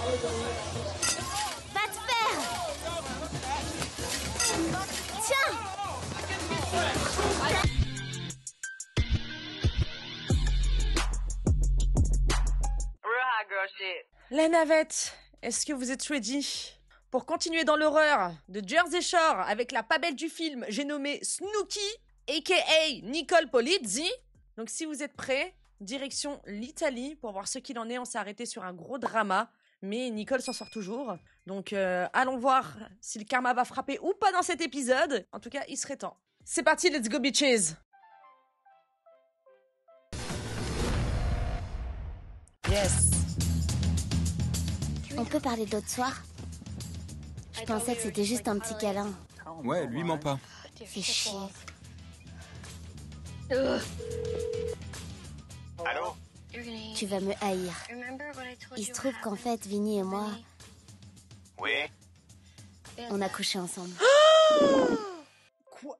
Va te faire! Tiens! La navette, est-ce que vous êtes ready pour continuer dans l'horreur de Jersey Shore avec la pas belle du film, j'ai nommé Snooki, a.k.a. Nicole Polizzi. Donc si vous êtes prêts, direction l'Italie pour voir ce qu'il en est. On s'est arrêté sur un gros drama, mais Nicole s'en sort toujours. Donc allons voir si le karma va frapper ou pas dans cet épisode. En tout cas, il serait temps. C'est parti, let's go bitches. Yes. On peut parler de l'autre soir? Je pensais que c'était juste un petit câlin. Ouais, lui ment pas. Fais chier. Allô? Tu vas me haïr. Il se trouve qu'en fait, Vinny et moi, Oui? on a couché ensemble. Quoi?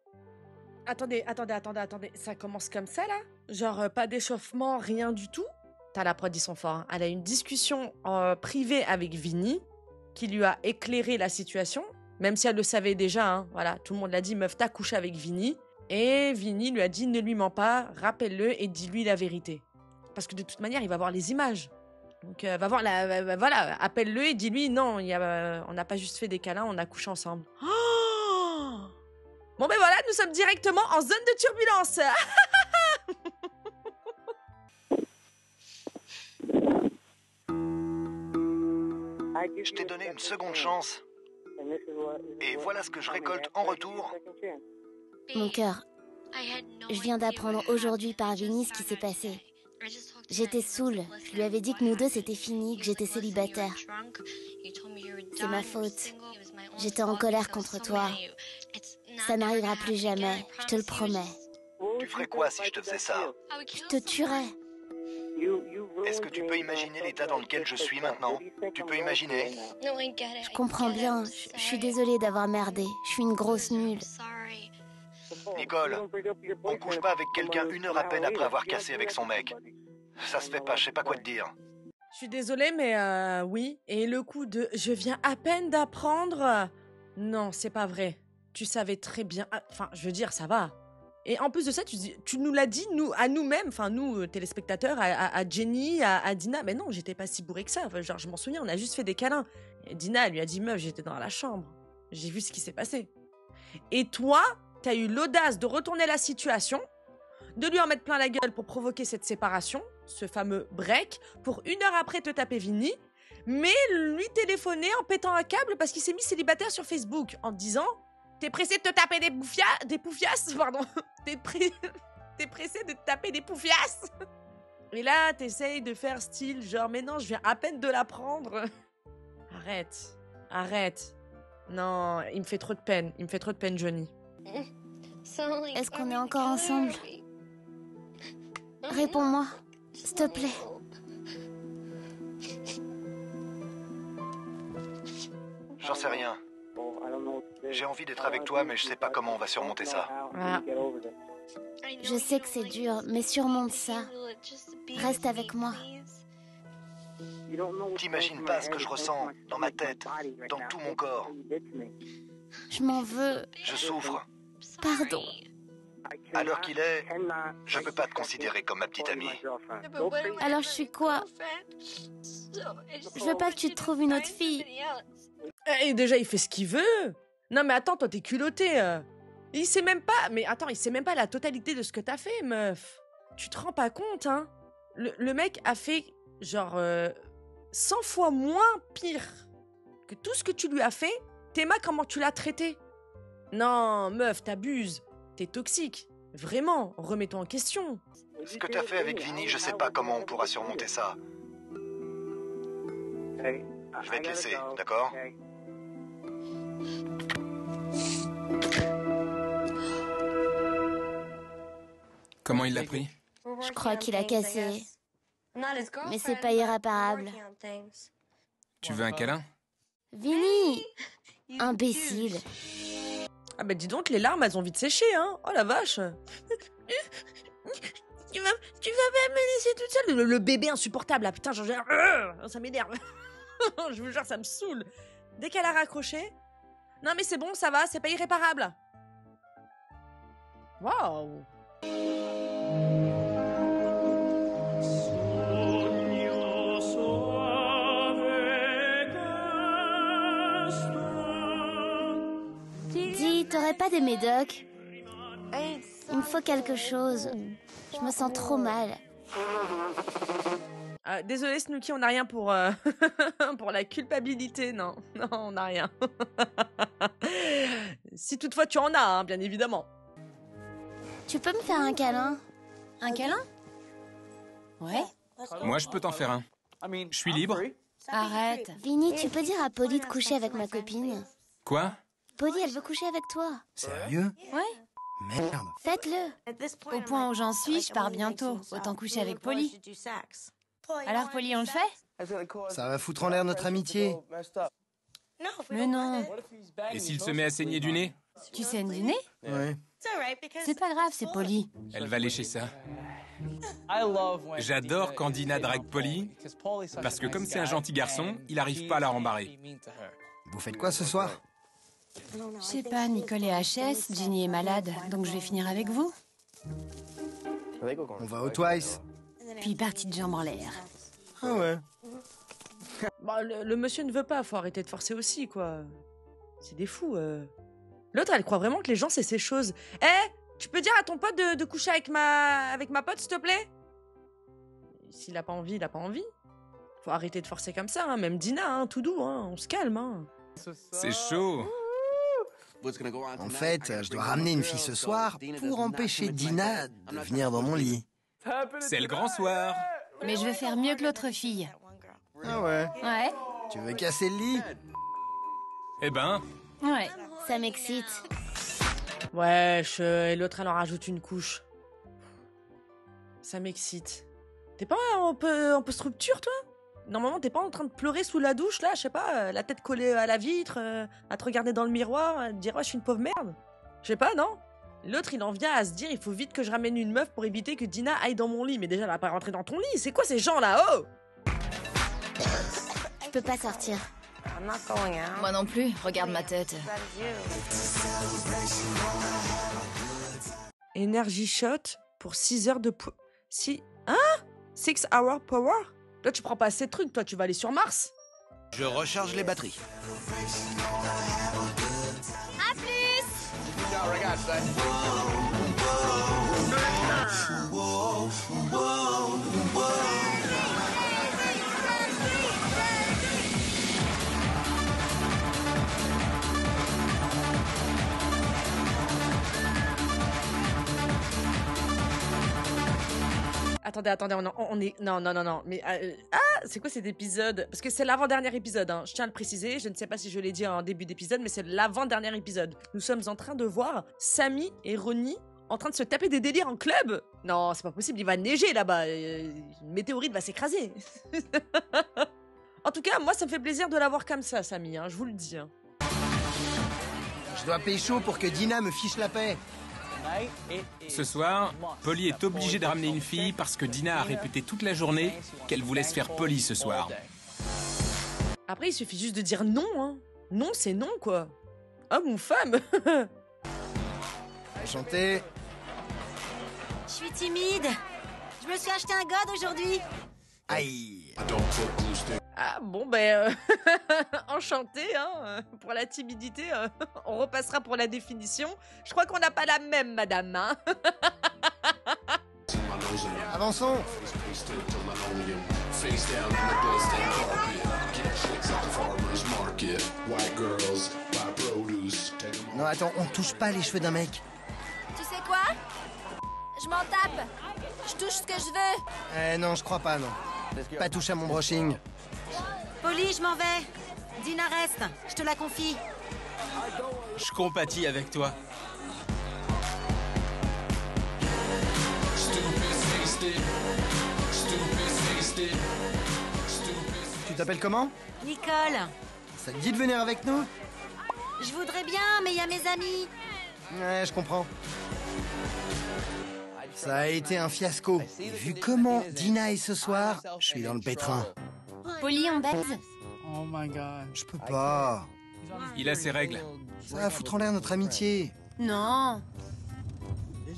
Attendez. Ça commence comme ça, là? Genre, pas d'échauffement, rien du tout? T'as la prod, ils sont forts. Hein. Elle a une discussion privée avec Vinny, qui lui a éclairé la situation, même si elle le savait déjà. Hein. Voilà, tout le monde l'a dit, meuf, t'as couché avec Vinny. Et Vinny lui a dit, ne lui mens pas, rappelle-le et dis-lui la vérité. Parce que de toute manière, il va voir les images. Donc, va voir voilà, appelle-le et dis-lui, non, on n'a pas juste fait des câlins, on a couché ensemble. Oh bon, ben voilà, nous sommes directement en zone de turbulence. Je t'ai donné une seconde chance. Et voilà ce que je récolte en retour. Mon cœur, je viens d'apprendre aujourd'hui par Vinny ce qui s'est passé. J'étais saoule. Je lui avais dit que nous deux c'était fini, que j'étais célibataire. C'est ma faute. J'étais en colère contre toi. Ça n'arrivera plus jamais, je te le promets. Tu ferais quoi si je te faisais ça? Je te tuerais. Est-ce que tu peux imaginer l'état dans lequel je suis maintenant? Tu peux imaginer? Je comprends bien. Je suis désolée d'avoir merdé. Je suis une grosse nulle. Nicole, on couche pas avec quelqu'un 1 heure à peine après avoir cassé avec son mec. Ça se fait pas, je sais pas quoi te dire. Je suis désolée, mais oui. Et le coup de « je viens à peine d'apprendre », non, c'est pas vrai. Tu savais très bien. Enfin, je veux dire, ça va. Et en plus de ça, tu nous l'as dit à nous-mêmes, enfin nous, téléspectateurs, à Jenny, à Dina. Mais non, j'étais pas si bourrée que ça. Enfin, genre, je m'en souviens, on a juste fait des câlins. Et Dina, elle lui a dit, meuf, j'étais dans la chambre. J'ai vu ce qui s'est passé. Et toi, t'as eu l'audace de retourner la situation, de lui en mettre plein la gueule pour provoquer cette séparation, ce fameux break, pour 1 heure après te taper Vinny, mais lui téléphoner en pétant un câble parce qu'il s'est mis célibataire sur Facebook, en te disant... T'es pressé de te taper des poufiasses, pardon. T'es pressé de te taper des poufiasses. Et là, t'essayes de faire style, genre, mais non, je viens à peine de l'apprendre. Arrête. Non, il me fait trop de peine. Johnny. Est-ce qu'on est encore ensemble? Réponds-moi, s'il te plaît. J'en sais rien. J'ai envie d'être avec toi, mais je sais pas comment on va surmonter ça. Ah. Je sais que c'est dur, mais surmonte ça. Reste avec moi. T'imagines pas ce que je ressens dans ma tête, dans tout mon corps. Je m'en veux. Je souffre. Pardon. À l'heure qu'il est, je peux pas te considérer comme ma petite amie. Alors je suis quoi? Je veux pas que tu te trouves une autre fille. Et déjà, il fait ce qu'il veut. Non, mais attends, toi, t'es culotté. Il sait même pas... Mais attends, il sait même pas la totalité de ce que t'as fait, meuf. Tu te rends pas compte, hein? Le mec a fait, genre, 100 fois moins pire que tout ce que tu lui as fait. Théma, comment tu l'as traité? Non, meuf, t'abuses. T'es toxique. Vraiment, remets-toi en question. Ce que t'as fait avec Vinny, je sais pas comment on pourra surmonter ça. Je vais te laisser, d'accord? Comment il l'a pris? Je crois qu'il a cassé. Mais c'est pas irréparable. Tu veux un câlin? Vinny! Imbécile. Ah bah dis donc, les larmes, elles ont vite séché, hein. Oh la vache. Tu vas pas me laisser toute seule. Le bébé insupportable, là, putain, ça m'énerve. Je vous jure, ça me saoule. Dès qu'elle a raccroché... Non mais c'est bon, ça va, c'est pas irréparable. Waouh. Dis, t'aurais pas des médocs? Il me faut quelque chose. Je me sens trop mal. Désolé Snooki, on n'a rien pour, pour la culpabilité, non. Non, on n'a rien. Si toutefois tu en as, hein, bien évidemment. Tu peux me faire un câlin? Un câlin? Ouais. Moi, je peux t'en faire un. Je suis libre. Arrête. Vinny, tu peux dire à Polly de coucher avec ma copine? Quoi? Polly, elle veut coucher avec toi. Sérieux? Ouais. Merde. Faites-le. Au point où j'en suis, je pars bientôt. Autant coucher avec Polly. Alors Polly, on le fait? Ça va foutre en l'air notre amitié. Mais non. Et s'il se met à saigner du nez? Tu saignes du nez? Ouais. C'est pas grave, c'est Polly. Elle va lécher ça. J'adore quand Dina drague Polly, parce que comme c'est un gentil garçon, il arrive pas à la rembarrer. Vous faites quoi ce soir? Je sais pas, Nicole est HS, Ginny est malade, donc je vais finir avec vous. On va au Twice. Puis partie de jambes en l'air. Ah ouais. Bah, le monsieur ne veut pas, faut arrêter de forcer aussi, quoi. C'est des fous. L'autre, elle croit vraiment que les gens, c'est ces choses. Eh, tu peux dire à ton pote de coucher avec ma pote, s'il te plaît? S'il a pas envie, il a pas envie. Faut arrêter de forcer comme ça, hein. Même Dina, hein, tout doux, hein. On se calme. Hein. C'est chaud. En fait, je dois ramener une fille ce soir pour empêcher Dina de venir dans mon lit. C'est le grand soir. Mais je vais faire mieux que l'autre fille. Ah ouais? Ouais? Tu veux casser le lit? Eh ben, Ouais. Ça m'excite. Wesh, et l'autre, elle en rajoute une couche. Ça m'excite. T'es pas un peu structure, toi? Normalement, t'es pas en train de pleurer sous la douche, là, je sais pas, la tête collée à la vitre, à te regarder dans le miroir, à te dire, ouais, je suis une pauvre merde. Je sais pas, non? L'autre, il en vient à se dire, il faut vite que je ramène une meuf pour éviter que Dina aille dans mon lit. Mais déjà, elle va pas rentrer dans ton lit. C'est quoi ces gens-là? Oh! Je peux pas sortir. Moi non plus, regarde ma tête. Energy shot pour 6 heures de... Hein? 6 hours power? Toi, tu prends pas assez de trucs, toi, tu vas aller sur Mars. Je recharge les batteries. À plus! Attendez, on est... Non, mais... c'est quoi cet épisode? Parce que c'est l'avant-dernier épisode, hein. Je tiens à le préciser, je ne sais pas si je l'ai dit en début d'épisode, mais c'est l'avant-dernier épisode. Nous sommes en train de voir Sammy et Ronnie en train de se taper des délires en club. Non, c'est pas possible, il va neiger là-bas, une météorite va s'écraser. En tout cas, moi, ça me fait plaisir de la voir comme ça, Sammy, hein, je vous le dis. Hein. Je dois pécho pour que Dina me fiche la paix. ce soir, Polly est obligée de ramener une fille parce que Dina a répété toute la journée qu'elle voulait se faire Polly ce soir. Après, il suffit juste de dire non, hein. Non, c'est non, quoi. Homme ou femme. Enchanté. Je suis timide. Je me suis acheté un god aujourd'hui. Aïe. Ah bon, ben, enchanté, hein, pour la timidité, on repassera pour la définition. Je crois qu'on n'a pas la même, madame, hein. Avançons. Non, attends, on touche pas les cheveux d'un mec. Tu sais quoi? Je m'en tape. Je touche ce que je veux. Non, je crois pas, non. Pas touche à mon brushing. Polly, je m'en vais. Dina reste, je te la confie. Je compatis avec toi. Tu t'appelles comment? Nicole, Ça te dit de venir avec nous? je voudrais bien, mais il y a mes amis. Ouais, je comprends. Ça a été un fiasco. Et vu comment Dina est ce soir, je suis dans le pétrin. Polly, on baise? Je peux pas. Il a ses règles. Ça va foutre en l'air notre amitié. Non.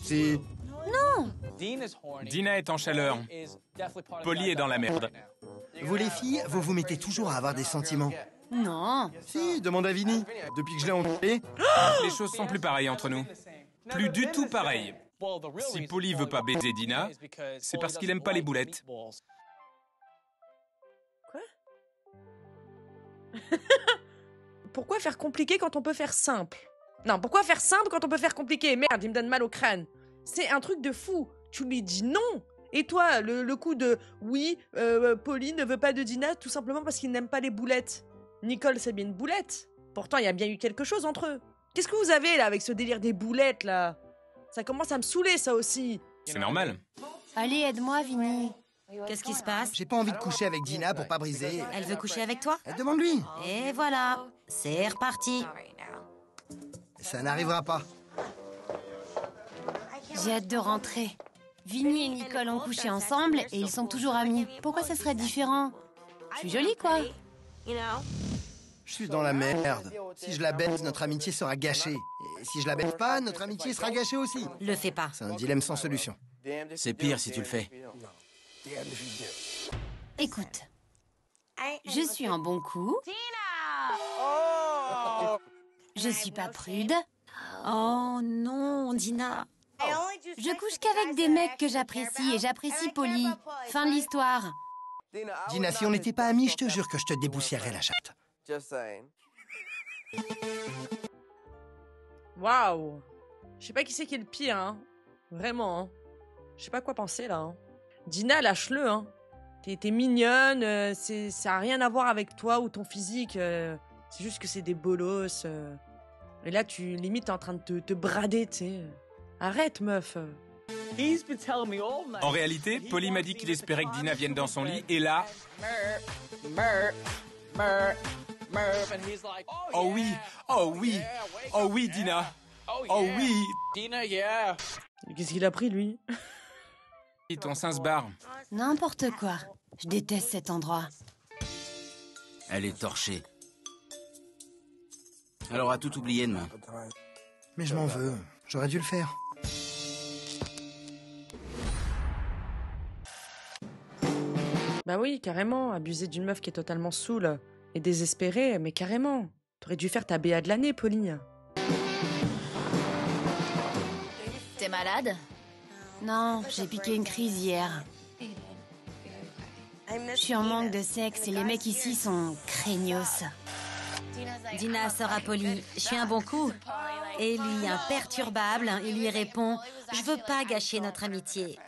Si. Dina est en chaleur. Polly est dans la merde. Vous les filles, vous vous mettez toujours à avoir des sentiments. Non. Si, demande à Vinny. Depuis que je l'ai enculé. Les choses sont plus pareilles entre nous. Plus du tout pareilles. Si Polly veut pas baiser Dina, c'est parce qu'il aime pas les boulettes. Pourquoi faire compliqué quand on peut faire simple? Non, pourquoi faire simple quand on peut faire compliqué? Merde, il me donne mal au crâne. C'est un truc de fou. Tu lui dis non. Et toi, le coup de oui, Polly ne veut pas de Dina tout simplement parce qu'il n'aime pas les boulettes. Nicole, c'est bien une boulette. Pourtant, il y a bien eu quelque chose entre eux. Qu'est-ce que vous avez là avec ce délire des boulettes là? Ça commence à me saouler ça aussi. C'est normal. Allez, aide-moi, Vinny. Qu'est-ce qui se passe? J'ai pas envie de coucher avec Dina pour pas briser. Elle veut coucher avec toi? Demande-lui. Et voilà, c'est reparti. Ça n'arrivera pas. J'ai hâte de rentrer. Vinny et Nicole ont couché ensemble et ils sont toujours amis. Pourquoi ça serait différent? Je suis jolie, quoi. Je suis dans la merde. Si je la baise, notre amitié sera gâchée. Et si je la baise pas, notre amitié sera gâchée aussi. Le fais pas. C'est un dilemme sans solution. C'est pire si tu le fais. Écoute, je suis un bon coup. Je suis pas prude. Oh non, Dina. Je couche qu'avec des mecs que j'apprécie et j'apprécie Polly. Fin de l'histoire. Dina, si on n'était pas amis, je te jure que je te déboussiérerais la chatte. Waouh. Je sais pas qui c'est qui est le pire, hein. Vraiment, hein. Je sais pas quoi penser, là. Hein. Dina, lâche-le, hein. T'es mignonne, ça a rien à voir avec toi ou ton physique. C'est juste que c'est des bolosses. Et là, tu limite t'es en train de te brader, tu sais. Arrête, meuf. En réalité, Polly m'a dit qu'il espérait que Dina vienne dans son lit, et là... Oh oui, oh oui, oh oui, Dina. Oh oui. Qu'est-ce qu'il a pris, lui? Et ton sein se barre. N'importe quoi. Je déteste cet endroit. Elle est torchée. Elle aura tout oublié demain. Mais je m'en veux. J'aurais dû le faire. Bah oui, carrément. Abuser d'une meuf qui est totalement saoule et désespérée, mais carrément. T'aurais dû faire ta BA de l'année, Polly. T'es malade? Non, j'ai piqué une crise hier. Je suis en manque de sexe et les mecs ici sont craignos. Dina sort à Polly. Je suis un bon coup. Et lui, imperturbable, il lui répond « Je veux pas gâcher notre amitié. »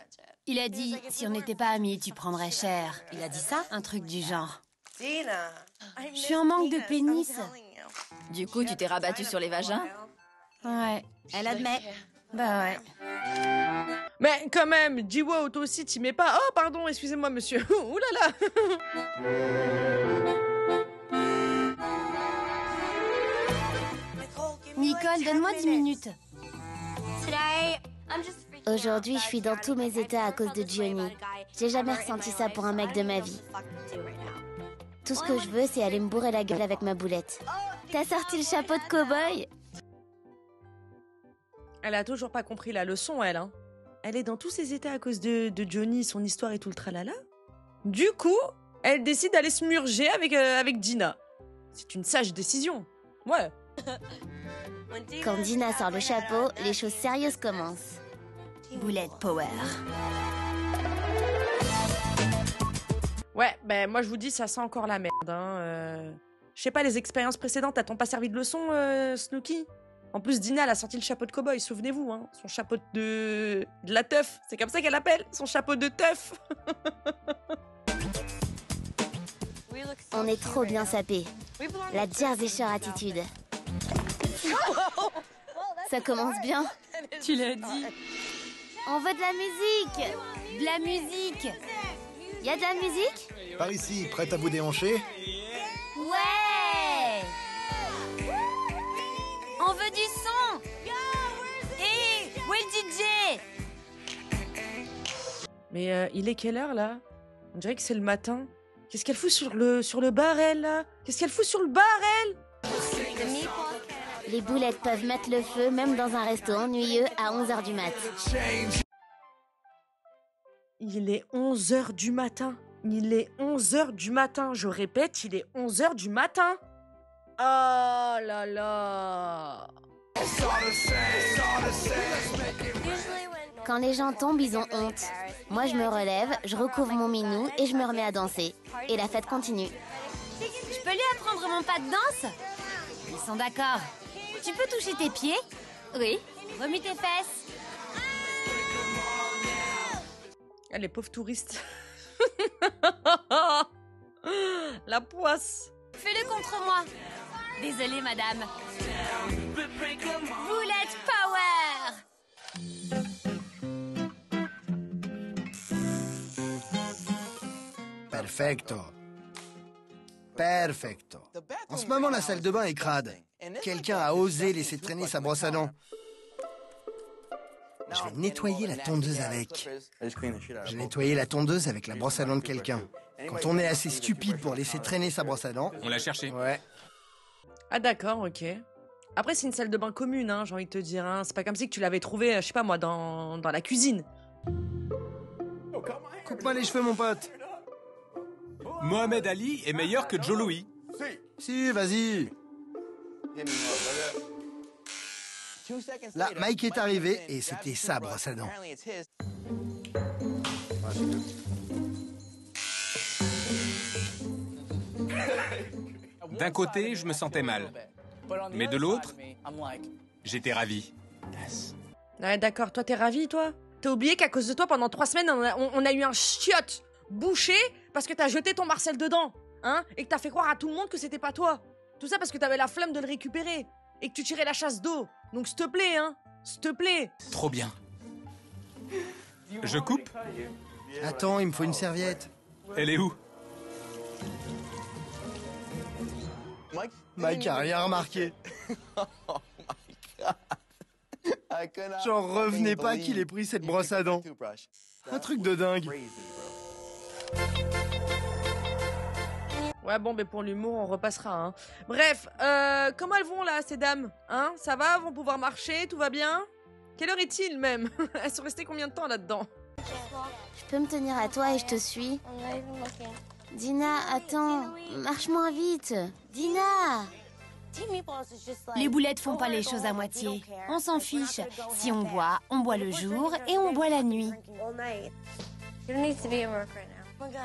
Il a dit, si on n'était pas amis, tu prendrais cher. Il a dit ça? Un truc du genre. Je suis en manque de pénis. Du coup, tu t'es rabattu sur les vagins? Ouais. Elle admet. Bah ouais. Mais quand même, dis-wow, toi aussi t'y mets pas. Oh, pardon, excusez-moi, monsieur. Ouh là là. Nicole, donne-moi 10 minutes. Aujourd'hui, je suis dans tous mes états à cause de Johnny. J'ai jamais ressenti ça pour un mec de ma vie. Tout ce que je veux, c'est aller me bourrer la gueule avec ma boulette. T'as sorti le chapeau de cow-boy? Elle a toujours pas compris la leçon, elle, hein. Elle est dans tous ses états à cause de Johnny, son histoire et tout le tralala. Du coup, elle décide d'aller se murger avec Dina. C'est une sage décision. Ouais. Quand Dina sort le chapeau, les choses sérieuses commencent. Boulette power. Ouais, ben moi je vous dis, ça sent encore la merde. Hein. Je sais pas, les expériences précédentes, t'as pas servi de leçon, Snooki? En plus, Dina, elle a sorti le chapeau de cow-boy, souvenez-vous, hein. Son chapeau de la teuf. C'est comme ça qu'elle l'appelle, son chapeau de teuf. On est trop bien sapés. La Jersey Shore attitude. Ça commence bien. Tu l'as dit. On veut de la musique. De la musique. Y a de la musique? Par ici, prête à vous déhancher? Ouais. On veut du son. Hé, où est le DJ? Mais il est quelle heure, là? On dirait que c'est le matin. Qu'est-ce qu'elle fout sur le bar, elle, là? Qu'est-ce qu'elle fout sur le bar, elle? Les boulettes peuvent mettre le feu même dans un resto ennuyeux à 11h du mat. Il est 11h du matin. Il est 11h du matin. Je répète, il est 11h du matin. Oh là là. Quand les gens tombent, ils ont honte. Moi, je me relève, je recouvre mon minou et je me remets à danser. Et la fête continue. Je peux lui apprendre mon pas de danse? Ils sont d'accord. Tu peux toucher tes pieds? Oui. Remue tes fesses. Ah, les pauvres touristes. La poisse. Fais-le contre moi. Désolée, madame. Boulette Power! Perfecto. Perfecto. En ce moment, la salle de bain est crade. Quelqu'un a osé laisser traîner sa brosse à dents. Je vais nettoyer la tondeuse avec. J'ai nettoyé la tondeuse avec la brosse à dents de quelqu'un. Quand on est assez stupide pour laisser traîner sa brosse à dents... On l'a cherché. Ouais. Ah d'accord, ok. Après, c'est une salle de bain commune, hein, j'ai envie de te dire. Hein. C'est pas comme si que tu l'avais trouvée, je sais pas moi, dans la cuisine. Coupe-moi les cheveux, mon pote. Mohamed Ali est meilleur que Joe Louis. Si, vas-y. Là, Mike est arrivé et c'était sa brosse à dents. D'un côté, je me sentais mal. Mais de l'autre, j'étais ravi. Ouais, d'accord. Toi, t'es ravi, toi? T'as oublié qu'à cause de toi, pendant 3 semaines, on a eu un chiotte bouché parce que t'as jeté ton Marcel dedans, hein? Et que t'as fait croire à tout le monde que c'était pas toi. Tout ça parce que t'avais la flemme de le récupérer et que tu tirais la chasse d'eau. Donc, s'il te plaît, hein? S'il te plaît. Trop bien. Je coupe? Attends, il me faut une serviette. Elle est où? Mike a rien remarqué. J'en revenais pas qu'il ait pris cette brosse à dents. Un truc de dingue. Ouais, bon, mais pour l'humour, on repassera, hein. Bref, comment elles vont, là, ces dames? Hein? Ça va? Vont pouvoir marcher? Tout va bien? Quelle heure est-il, même? Elles sont restées combien de temps, là-dedans? Je peux me tenir à toi et je te suis. Dina, attends, marche moins vite. Dina! Les boulettes font pas les choses à moitié. On s'en fiche. Si on boit le jour et on boit la nuit.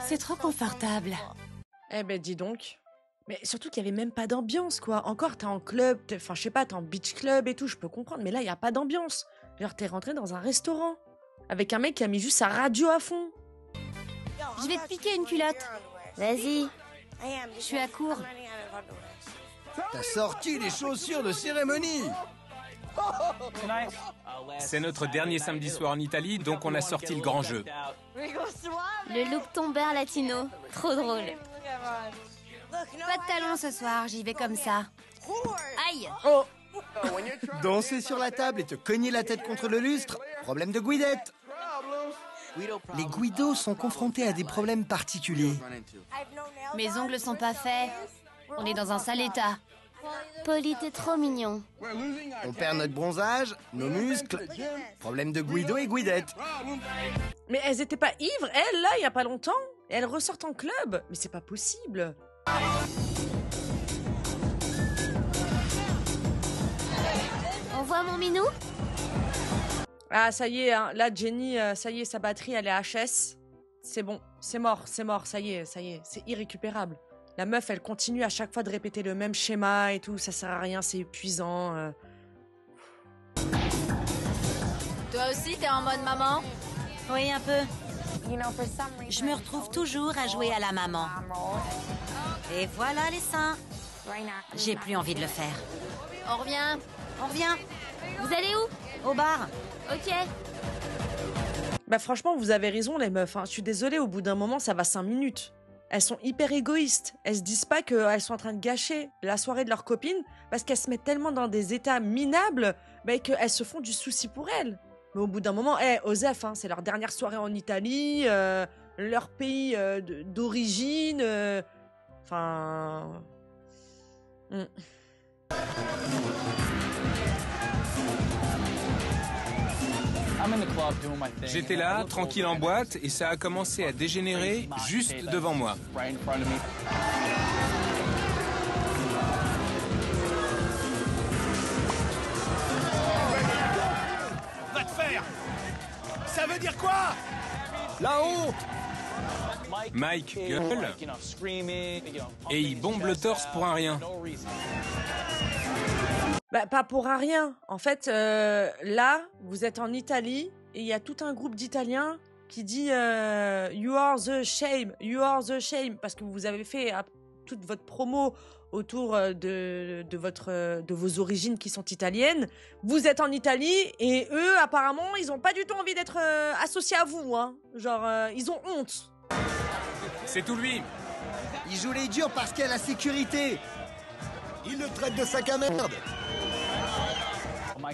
C'est trop confortable. Eh ben, dis donc. Mais surtout qu'il y avait même pas d'ambiance, quoi. Encore, t'es en club, enfin, je sais pas, t'es en beach club et tout, je peux comprendre, mais là, y a pas d'ambiance. Genre, t'es rentré dans un restaurant, avec un mec qui a mis juste sa radio à fond. Je vais te piquer une culotte. Vas-y. Je suis à court. T'as sorti les chaussures de cérémonie. C'est notre dernier samedi soir en Italie, donc on a sorti le grand jeu. Le look tombeur latino. Trop drôle. Pas de talons ce soir, j'y vais comme ça. Aïe! Oh! Danser sur la table et te cogner la tête contre le lustre. Problème de guidette. Les guidos sont confrontés à des problèmes particuliers. Mes ongles sont pas faits. On est dans un sale état. Polly, t'es trop mignon. On perd notre bronzage, nos muscles. Problème de guido et guidette. Mais elles étaient pas ivres, elles, là, il y a pas longtemps? Et elles ressortent en club? Mais c'est pas possible. On voit mon minou? Ah, ça y est, hein. Là, Jenny, ça y est, sa batterie, elle est HS. C'est bon, c'est mort, ça y est, c'est irrécupérable. La meuf, elle continue à chaque fois de répéter le même schéma et tout, ça sert à rien, c'est épuisant. Toi aussi, t'es en mode maman? Oui, un peu. Je me retrouve toujours à jouer à la maman. Et voilà les seins. J'ai plus envie de le faire. On revient. On revient Vous allez où? au bar. Ok. Bah franchement, vous avez raison les meufs, hein. Je suis désolée, au bout d'un moment, ça va 5 minutes. Elles sont hyper égoïstes. Elles se disent pas qu'elles sont en train de gâcher la soirée de leurs copines parce qu'elles se mettent tellement dans des états minables qu'elles se font du souci pour elles. Mais au bout d'un moment, Osef, hein, c'est leur dernière soirée en Italie. leur pays d'origine. Enfin... J'étais là, tranquille en boîte, et ça a commencé à dégénérer juste devant moi. Va te faire! Ça veut dire quoi? Là-haut! Mike gueule, et il bombe le torse pour un rien. Bah, pas pour un rien. En fait, là, vous êtes en Italie et il y a tout un groupe d'Italiens qui dit You are the shame, you are the shame, parce que vous avez fait toute votre promo autour de vos origines qui sont italiennes. Vous êtes en Italie et eux, apparemment, ils ont pas du tout envie d'être associés à vous. Hein. Genre, ils ont honte. C'est tout lui. Il joue les durs parce qu'il y a la sécurité. Il le traite de sac à merde.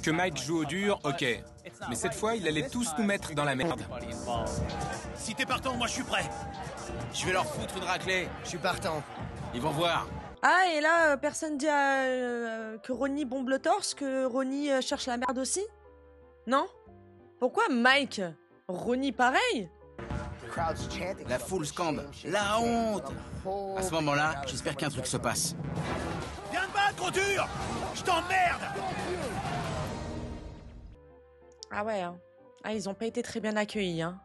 Que Mike joue au dur, ok. Mais cette fois, il allait tous nous mettre dans la merde. Si t'es partant, moi je suis prêt. Je vais leur foutre une raclée. Je suis partant. Ils vont voir. Ah, et là, personne dit que Ronnie bombe le torse, que Ronnie cherche la merde aussi? Non? Pourquoi Mike? Ronnie pareil? La foule scande. La honte. À ce moment-là, j'espère qu'un truc se passe. Viens te battre, gros dur! Je t'emmerde! Ah ouais, hein. Ah, ils ont pas été très bien accueillis, hein.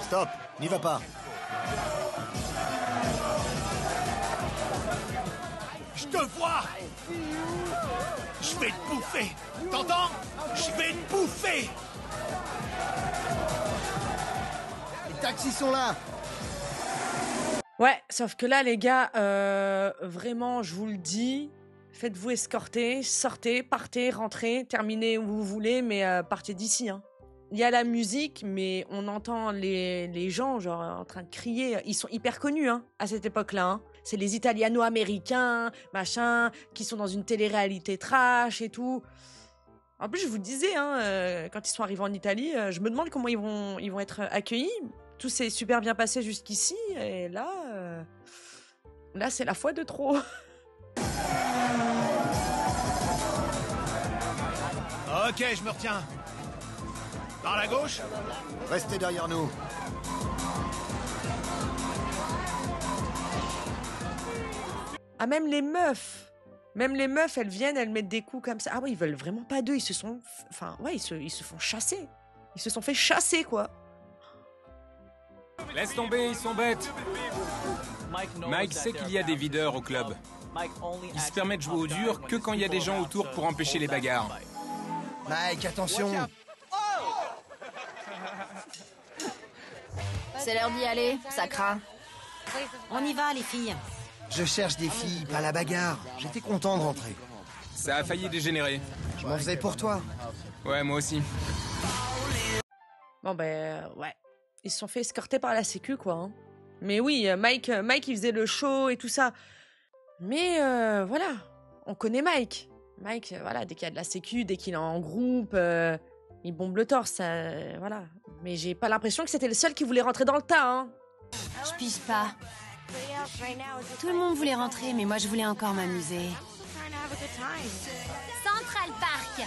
Stop, n'y va pas. Je te vois! Je vais te bouffer! T'entends? Je vais te bouffer! Les taxis sont là. Ouais, sauf que là, les gars, vraiment, je vous le dis, faites-vous escorter, sortez, partez, rentrez, terminez où vous voulez, mais partez d'ici, hein. Il y a la musique, mais on entend les gens genre en train de crier. Ils sont hyper connus hein, à cette époque-là. Hein. C'est les Italiano-américains, machin, qui sont dans une télé-réalité trash et tout. En plus, je vous disais, hein, quand ils sont arrivés en Italie, je me demande comment ils vont être accueillis. Tout s'est super bien passé jusqu'ici, et là, c'est la fois de trop. Ok, je me retiens. Par la gauche? Restez derrière nous. Ah, même les meufs, elles viennent, elles mettent des coups comme ça. Ah ouais, ils veulent vraiment pas d'eux, ils se sont... Enfin, ouais, ils se font chasser. Ils se sont fait chasser, quoi. Laisse tomber, ils sont bêtes. Mike sait qu'il y a des videurs au club. Il se permet de jouer au dur que quand il y a des gens autour pour empêcher les bagarres. Mike, attention. C'est l'heure d'y aller, ça craint. On y va, les filles. Je cherche des filles, pas la bagarre. J'étais content de rentrer. Ça a failli dégénérer. Je m'en faisais pour toi. Ouais, moi aussi. Bon, ben, ouais. Ils se sont fait escorter par la sécu, quoi. Hein. Mais oui, Mike, il faisait le show et tout ça. Mais voilà, on connaît Mike. Mike, voilà, dès qu'il y a de la sécu, dès qu'il est en groupe, il bombe le torse, voilà. Mais j'ai pas l'impression que c'était le seul qui voulait rentrer dans le tas, hein. Je pige pas. Tout le monde voulait rentrer, mais moi je voulais encore m'amuser. Central Park.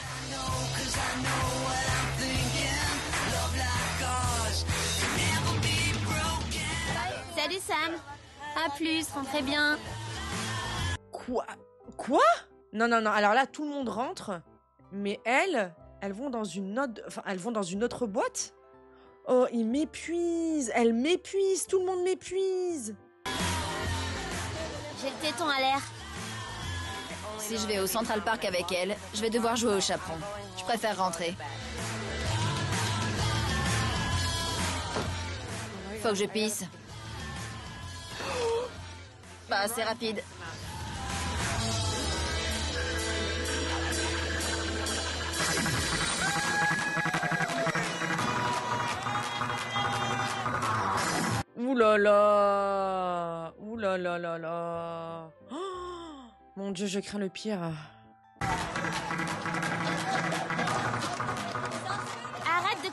Salut Sam. À plus, rentrez bien. Quoi? Non, alors là, tout le monde rentre, mais elles vont dans une autre boîte. Oh, ils m'épuisent, elles m'épuisent, tout le monde m'épuise. J'ai le téton à l'air. Si je vais au Central Park avec elle, je vais devoir jouer au chaperon. Je préfère rentrer. Faut que je pisse. Bah, c'est rapide. Ouh là là. Ouh là là là là. Oh, mon Dieu, je crains le pire. Arrête de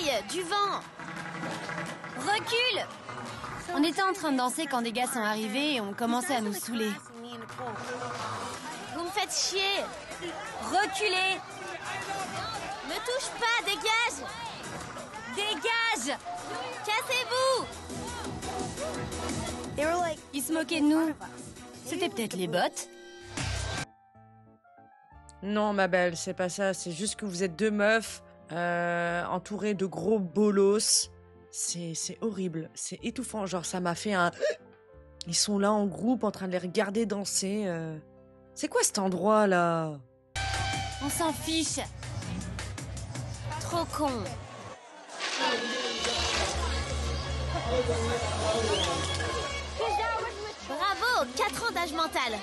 soleil, du vent. Recule. On était en train de danser quand des gars sont arrivés et ont commencé à nous saouler. Vous me faites chier. Reculez! Me touche pas, dégage. Dégage! Cassez-vous. Ils se moquaient de nous. C'était peut-être les bottes. Non, ma belle, c'est pas ça. C'est juste que vous êtes deux meufs entourées de gros bolos. C'est horrible. C'est étouffant. Genre, ça m'a fait un... Ils sont là en groupe en train de les regarder danser. C'est quoi cet endroit, là? On s'en fiche. Trop con. Bravo, 4 ans d'âge mental.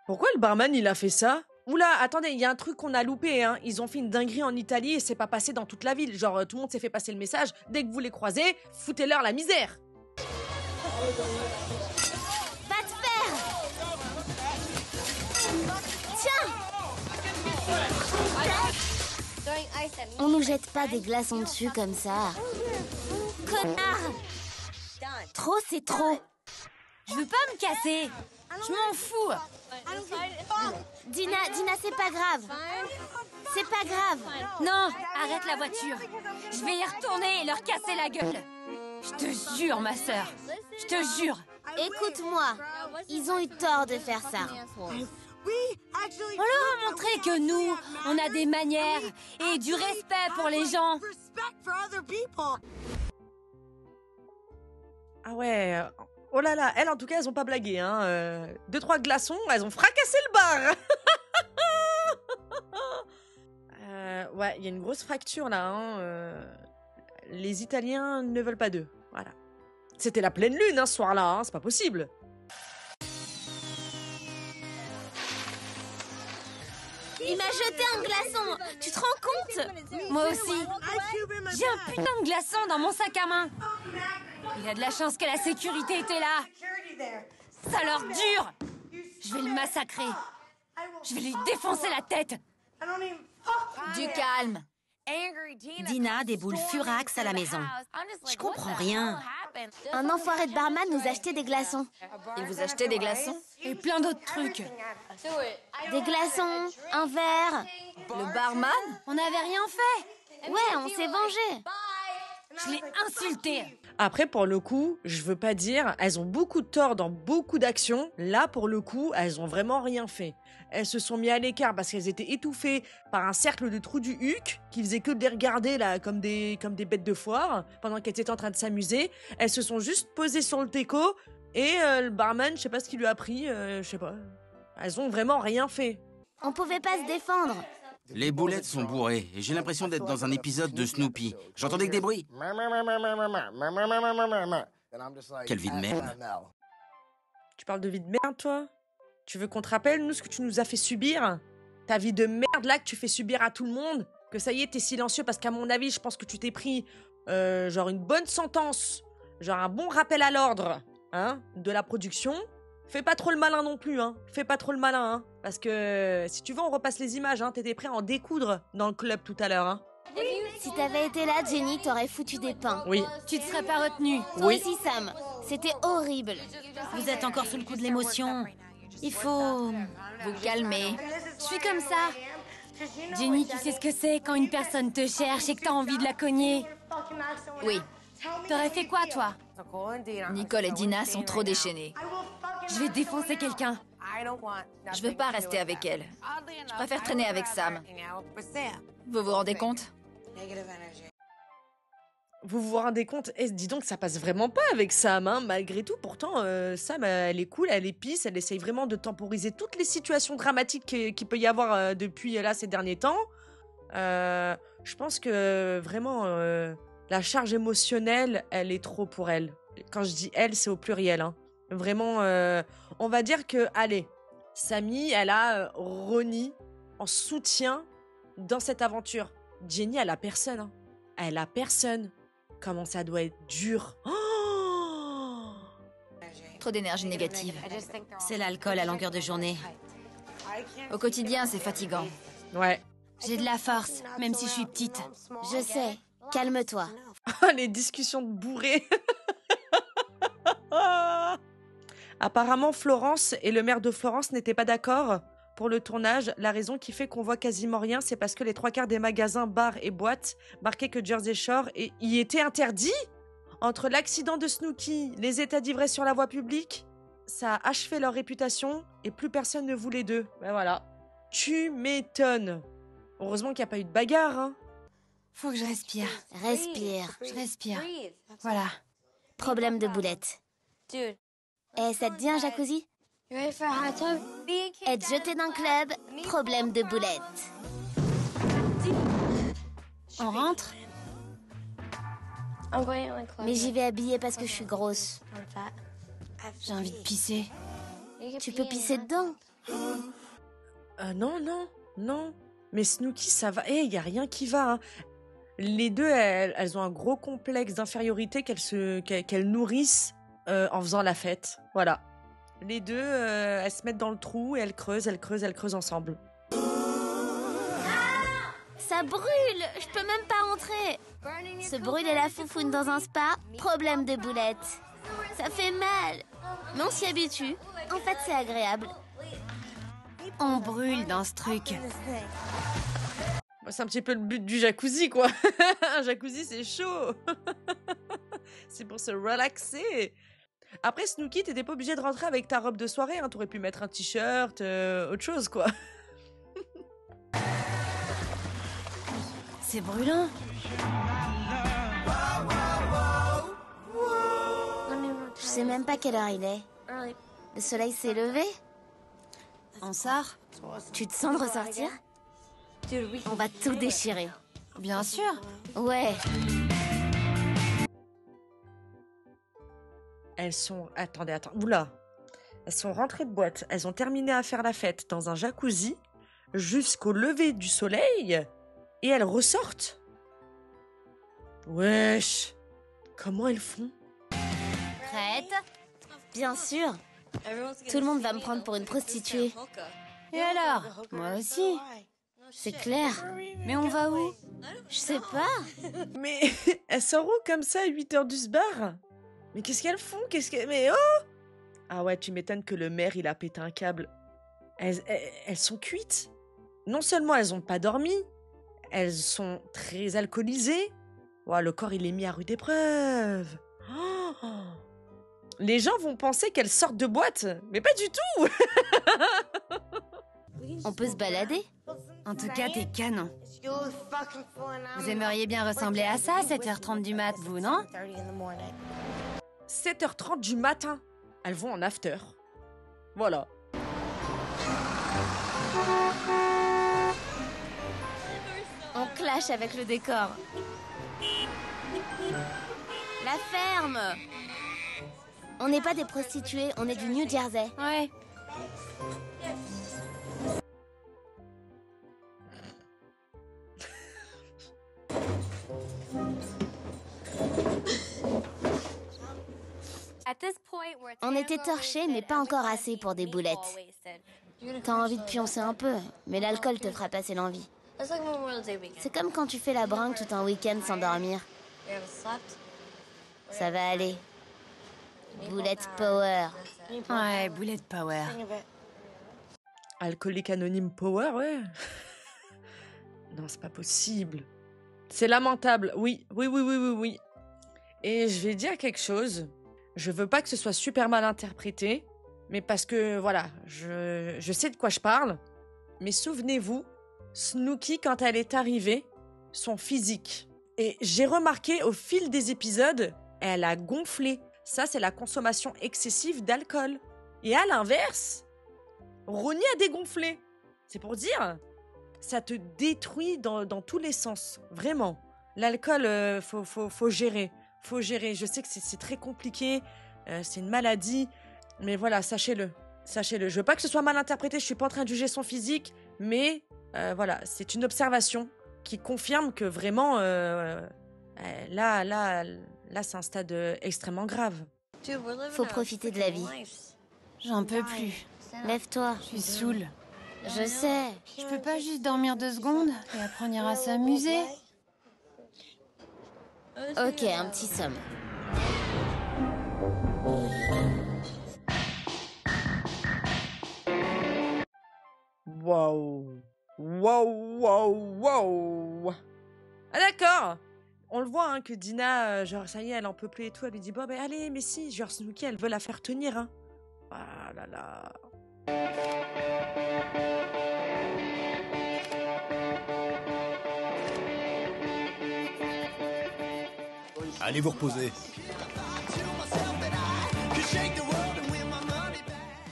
Pourquoi le barman, il a fait ça? Oula, attendez, il y a un truc qu'on a loupé, hein. Ils ont fait une dinguerie en Italie et c'est pas passé dans toute la ville. Genre, tout le monde s'est fait passer le message. Dès que vous les croisez, foutez-leur la misère. Va te faire. Tiens. On nous jette pas des glaçons dessus comme ça. Connard. Trop, c'est trop. Je veux pas me casser. Je m'en fous. Dina, c'est pas grave. C'est pas grave. Non, arrête la voiture. Je vais y retourner et leur casser la gueule. Je te jure, ma sœur. Je te jure. Écoute-moi. Ils ont eu tort de faire ça. On leur a montré que nous, on a des manières et du respect pour les gens. Ah ouais... Oh là là, elles en tout cas, elles ont pas blagué, hein. 2-3 glaçons, elles ont fracassé le bar. Ouais, il y a une grosse fracture là, hein. Les Italiens ne veulent pas d'eux, voilà. C'était la pleine lune, hein, ce soir-là, hein, c'est pas possible. Il m'a jeté un glaçon. Tu te rends compte? Moi aussi. J'ai un putain de glaçon dans mon sac à main. Il a de la chance que la sécurité était là. Ça leur dure. Je vais le massacrer. Je vais lui défoncer la tête. Du calme. Dina déboule furax à la maison. Je comprends rien. Un enfoiré de barman nous achetait des glaçons. Il vous achetait des glaçons? Et plein d'autres trucs. Des glaçons, un verre. Le barman? On n'avait rien fait. Ouais, on s'est vengé. Je l'ai insulté. Après, pour le coup, je veux pas dire, elles ont beaucoup de tort dans beaucoup d'actions. Là, pour le coup, elles ont vraiment rien fait. Elles se sont mis à l'écart parce qu'elles étaient étouffées par un cercle de trous du huc qui faisait que de les regarder là comme des bêtes de foire pendant qu'elles étaient en train de s'amuser. Elles se sont juste posées sur le teco et le barman, je sais pas ce qu'il lui a pris, je sais pas. Elles ont vraiment rien fait. On pouvait pas se défendre. Les boulettes sont bourrées et j'ai l'impression d'être dans un épisode de Snoopy. J'entendais que des bruits. Quelle vie de merde. Tu parles de vie de merde, toi? Tu veux qu'on te rappelle, nous, ce que tu nous as fait subir? Ta vie de merde, là, que tu fais subir à tout le monde? Que ça y est, t'es silencieux parce qu'à mon avis, je pense que tu t'es pris, genre une bonne sentence, genre un bon rappel à l'ordre, hein, de la production. Fais pas trop le malin non plus, hein. Fais pas trop le malin, hein. Parce que, si tu veux, on repasse les images, hein. T'étais prêt à en découdre dans le club tout à l'heure, hein. Si t'avais été là, Jenny, t'aurais foutu des pains. Oui. Tu te serais pas retenu. Toi aussi, Sam. C'était horrible. Vous êtes encore sous le coup de l'émotion. Il faut vous calmer. Je suis comme ça. Jenny, tu sais ce que c'est quand une personne te cherche et que t'as envie de la cogner? Oui. T'aurais fait quoi, toi? Nicole et Dina sont trop déchaînées. Je vais défoncer quelqu'un. Je veux pas rester avec elle. Je préfère traîner avec Sam. Vous vous rendez compte? Vous vous rendez compte? Eh, dis donc, ça passe vraiment pas avec Sam, hein. Malgré tout, pourtant, Sam, elle est cool, elle est pisse, elle essaye vraiment de temporiser toutes les situations dramatiques qu'il peut y avoir depuis là ces derniers temps. Je pense que vraiment, la charge émotionnelle, elle est trop pour elle. Quand je dis elle, c'est au pluriel, hein. Vraiment, on va dire que, allez, Sammy, elle a Ronnie en soutien dans cette aventure. Jenny, elle a personne, hein. Elle a personne. Comment ça doit être dur. Oh, trop d'énergie négative. C'est l'alcool à longueur de journée. Au quotidien, c'est fatigant. Ouais. J'ai de la force, même si je suis petite. Je sais. Calme-toi. Les discussions de bourrés. Apparemment, Florence et le maire de Florence n'étaient pas d'accord pour le tournage. La raison qui fait qu'on voit quasiment rien, c'est parce que les 3/4 des magasins, bars et boîtes marquaient que Jersey Shore y était interdit. Entre l'accident de Snooki, les états d'ivresse sur la voie publique, ça a achevé leur réputation et plus personne ne voulait d'eux. Ben voilà. Tu m'étonnes. Heureusement qu'il n'y a pas eu de bagarre, hein. Faut que je respire. Respire. Je respire. Voilà. Problème de boulette. Eh, ça te dit un jacuzzi? Être jeté d'un club, problème de boulette. On rentre? Mais j'y vais habillée parce que je suis grosse. J'ai envie de pisser. Tu peux pisser dedans? Non. Mais Snooki, ça va. Eh, y a rien qui va, hein. Les deux, elles ont un gros complexe d'infériorité qu'elles nourrissent en faisant la fête. Voilà. Les deux, elles se mettent dans le trou et elles creusent ensemble. Ça brûle! Je peux même pas rentrer! Se brûler la foufoune dans un spa, problème de boulette. Ça fait mal, mais on s'y habitue. En fait, c'est agréable. On brûle dans ce truc. C'est un petit peu le but du jacuzzi, quoi. Un jacuzzi, c'est chaud. C'est pour se relaxer. Après, Snooki, t'étais pas obligé de rentrer avec ta robe de soirée, hein. T'aurais pu mettre un t-shirt, autre chose, quoi. C'est brûlant. Je sais même pas quelle heure il est. Le soleil s'est levé. On sort? Tu te sens de ressortir? On va tout déchirer. Bien sûr. Ouais. Elles sont... Attendez. Oula. Elles sont rentrées de boîte. Elles ont terminé à faire la fête dans un jacuzzi jusqu'au lever du soleil. Et elles ressortent. Wesh. Comment elles font? Prête? Bien sûr. Tout le monde va me prendre pour une prostituée. Et alors? Moi aussi. C'est clair. Mais on va où? Je sais pas. Mais elles sont où comme ça à 8h du bar? Mais qu'est-ce qu'elles font? Mais oh! Ah ouais, tu m'étonnes que le maire, il a pété un câble. Elles sont cuites. Non seulement elles ont pas dormi, elles sont très alcoolisées. Ouais, le corps, il est mis à rude épreuve. Oh! Les gens vont penser qu'elles sortent de boîte, mais pas du tout. On peut se balader? En tout cas, t'es canon. Vous aimeriez bien ressembler à ça à 7h30 du mat, vous, non? 7h30 du matin. Elles vont en after. Voilà. On clash avec le décor. La ferme! On n'est pas des prostituées, on est du New Jersey. Ouais. On était torchés, mais pas encore assez pour des boulettes. T'as envie de pioncer un peu, mais l'alcool te fera passer l'envie. C'est comme quand tu fais la bringue tout un week-end sans dormir. Ça va aller. Boulette power. Ouais, boulette power. Alcoolique anonyme power, ouais. Non, c'est pas possible. C'est lamentable, oui. Et je vais dire quelque chose. Je veux pas que ce soit super mal interprété, mais parce que, voilà, je sais de quoi je parle. Mais souvenez-vous, Snooki, quand elle est arrivée, son physique. Et j'ai remarqué au fil des épisodes, elle a gonflé. Ça, c'est la consommation excessive d'alcool. Et à l'inverse, Ronnie a dégonflé. C'est pour dire, ça te détruit dans tous les sens. Vraiment. L'alcool, faut gérer. Faut gérer. Je sais que c'est très compliqué. C'est une maladie. Mais voilà, sachez-le. Sachez-le. Je veux pas que ce soit mal interprété. Je suis pas en train de juger son physique. Mais voilà, c'est une observation qui confirme que vraiment, là, c'est un stade extrêmement grave. Faut profiter de la vie. J'en peux plus. Lève-toi. Je suis saoule. Je sais. Je peux pas juste dormir 2 secondes et après on ira s'amuser. Ok, un petit somme. Waouh. Waouh, waouh, waouh. Ah d'accord. On le voit hein, que Dina, genre ça y est, elle en peut plus et tout. Elle lui dit bon ben allez, mais si, genre Snooki, elle veut la faire tenir. Hein. Ah là là. Allez vous reposer.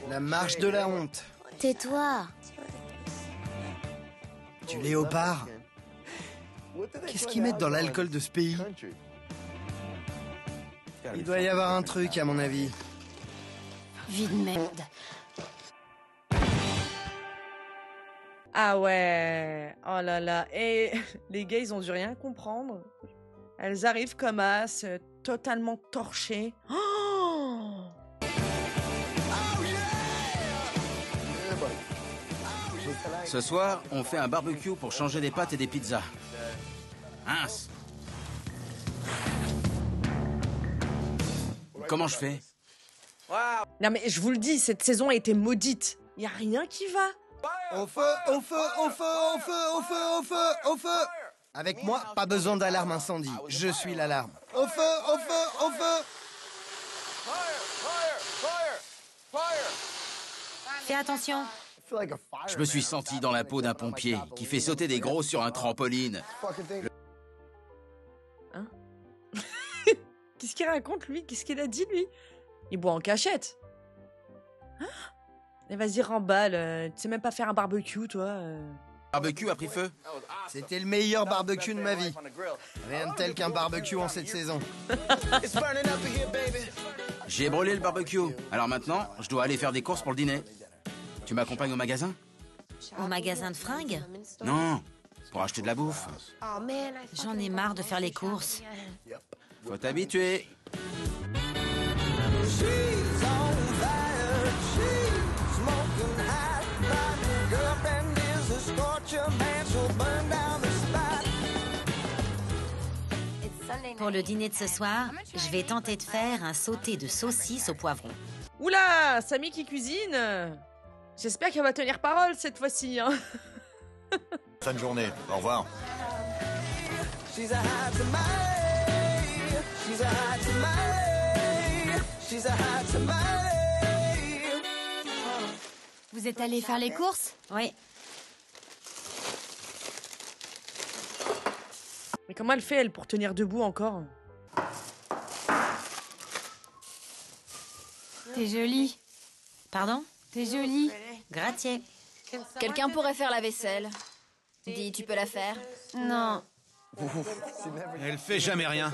La marche de la honte. Tais-toi. Du léopard. Qu'est-ce qu'ils mettent dans l'alcool de ce pays? Il doit y avoir un truc, à mon avis. Vie de merde. Ah ouais. Oh là là. Et les gars, ils ont dû rien comprendre. Elles arrivent comme as, totalement torchées. Oh Ce soir, on fait un barbecue pour changer des pâtes et des pizzas. Mince. Comment je fais? Non mais je vous le dis, cette saison a été maudite. Y a rien qui va. Au feu, au feu, au feu, au feu, au feu, au feu, au feu. Avec moi, pas besoin d'alarme incendie. Je suis l'alarme. Au feu, au feu, au feu. Fais attention. Je me suis senti dans la peau d'un pompier qui fait sauter des gros sur un trampoline. Hein? Qu'est-ce qu'il raconte lui? Qu'est-ce qu'il a dit lui? Il boit en cachette. Hein? Et vas-y remballe, tu sais même pas faire un barbecue toi. Barbecue a pris feu. C'était le meilleur barbecue de ma vie. Rien de tel qu'un barbecue en cette saison. J'ai brûlé le barbecue. Alors maintenant, je dois aller faire des courses pour le dîner. Tu m'accompagnes au magasin? Au magasin de fringues? Non, pour acheter de la bouffe. J'en ai marre de faire les courses. Faut t'habituer. Pour le dîner de ce soir, je vais tenter de faire un sauté de saucisses au poivron. Oula, Samy qui cuisine. J'espère qu'elle va tenir parole cette fois-ci. Hein. Fin de journée. Au revoir. Vous êtes allés faire les courses? Oui. Mais comment elle fait, elle, pour tenir debout encore? T'es jolie. Pardon? T'es jolie. Gracias. Quelqu'un pourrait faire la vaisselle. Dis, tu peux la faire? Non. Elle fait jamais rien.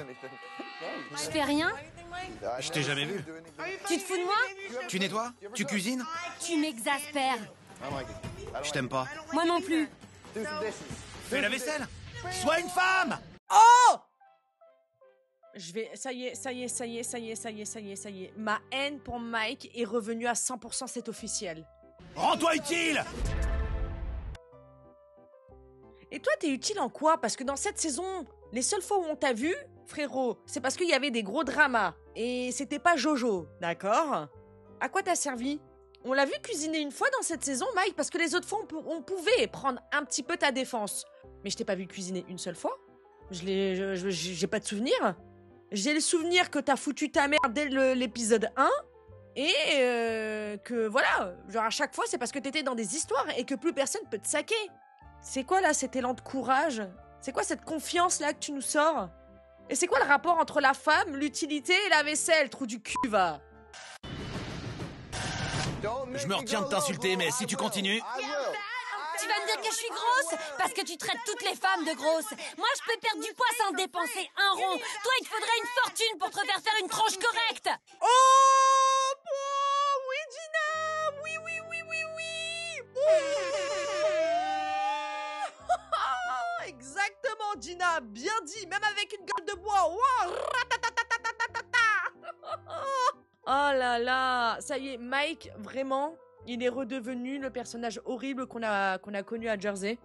Je fais rien? Je t'ai jamais vu. Tu te fous de moi? Tu nettoies? Tu cuisines? Tu m'exaspères. Je t'aime pas. Moi non plus. Fais la vaisselle. Sois une femme! Oh! Je vais... Ça y est, ça y est, ça y est, ça y est, ça y est, ça y est, ça y est. Ma haine pour Mike est revenue à 100%, c'est officiel. Rends-toi utile! Et toi, t'es utile en quoi? Parce que dans cette saison, les seules fois où on t'a vu, frérot, c'est parce qu'il y avait des gros dramas. Et c'était pas Jojo, d'accord? À quoi t'as servi? On l'a vu cuisiner une fois dans cette saison, Mike, parce que les autres fois, on pouvait prendre un petit peu ta défense. Mais je t'ai pas vu cuisiner une seule fois. J'ai pas de souvenir. J'ai le souvenir que t'as foutu ta mère dès l'épisode 1. Et que voilà, genre à chaque fois, c'est parce que t'étais dans des histoires et que plus personne peut te saquer. C'est quoi là cet élan de courage? C'est quoi cette confiance là que tu nous sors? Et c'est quoi le rapport entre la femme, l'utilité et la vaisselle, trou du cul, va? Je me retiens de t'insulter, mais si tu continues... Tu vas me dire que je suis grosse parce que tu traites toutes les femmes de grosses. Moi, je peux perdre du poids sans dépenser un rond. Toi, il te faudrait une fortune pour te faire faire une tronche correcte. Oh, oui, Gina. Oui, oui, oui, oui, oui. Oh. Exactement, Gina. Bien dit, même avec une gueule de bois. Wow. Oh là là. Ça y est, Mike, vraiment, il est redevenu le personnage horrible qu'on a connu à Jersey.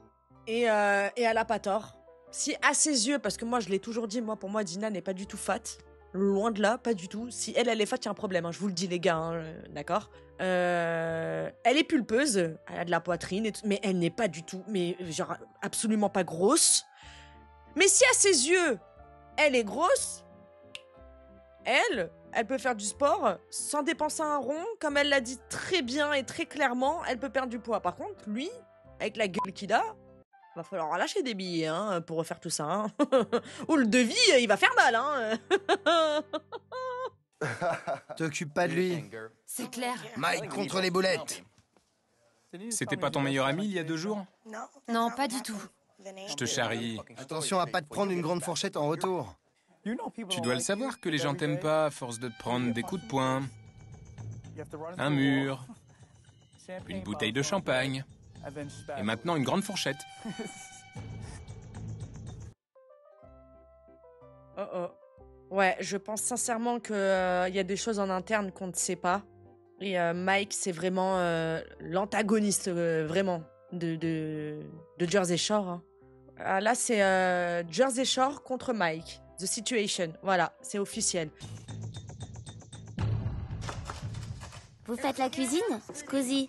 Et elle a pas tort. Si à ses yeux, parce que moi je l'ai toujours dit, pour moi Dina n'est pas du tout fat. Loin de là, pas du tout. Si elle est fat, il y a un problème, hein, je vous le dis les gars, hein, d'accord. Elle est pulpeuse, elle a de la poitrine, et tout, mais elle n'est pas du tout, mais genre absolument pas grosse. Mais si à ses yeux, elle est grosse, elle peut faire du sport sans dépenser un rond, comme elle l'a dit très bien et très clairement, elle peut perdre du poids. Par contre, lui, avec la gueule qu'il a, va falloir lâcher des billets hein, pour refaire tout ça. Hein. Ou le devis, il va faire mal. Hein. T'occupe pas de lui. C'est clair. Mike contre les boulettes. C'était pas ton meilleur ami il y a 2 jours? Non, pas du tout. Je te charrie. Attention à pas te prendre une grande fourchette en retour. Tu dois le savoir que les gens t'aiment pas à force de te prendre des coups de poing, un mur, une bouteille de champagne, et maintenant une grande fourchette. Oh. Ouais, je pense sincèrement qu'il y a des choses en interne qu'on ne sait pas. Et Mike, c'est vraiment l'antagoniste, vraiment, de Jersey Shore. Hein. Ah, là, c'est Jersey Shore contre Mike. The Situation. Voilà, c'est officiel. Vous faites la cuisine, Scusi?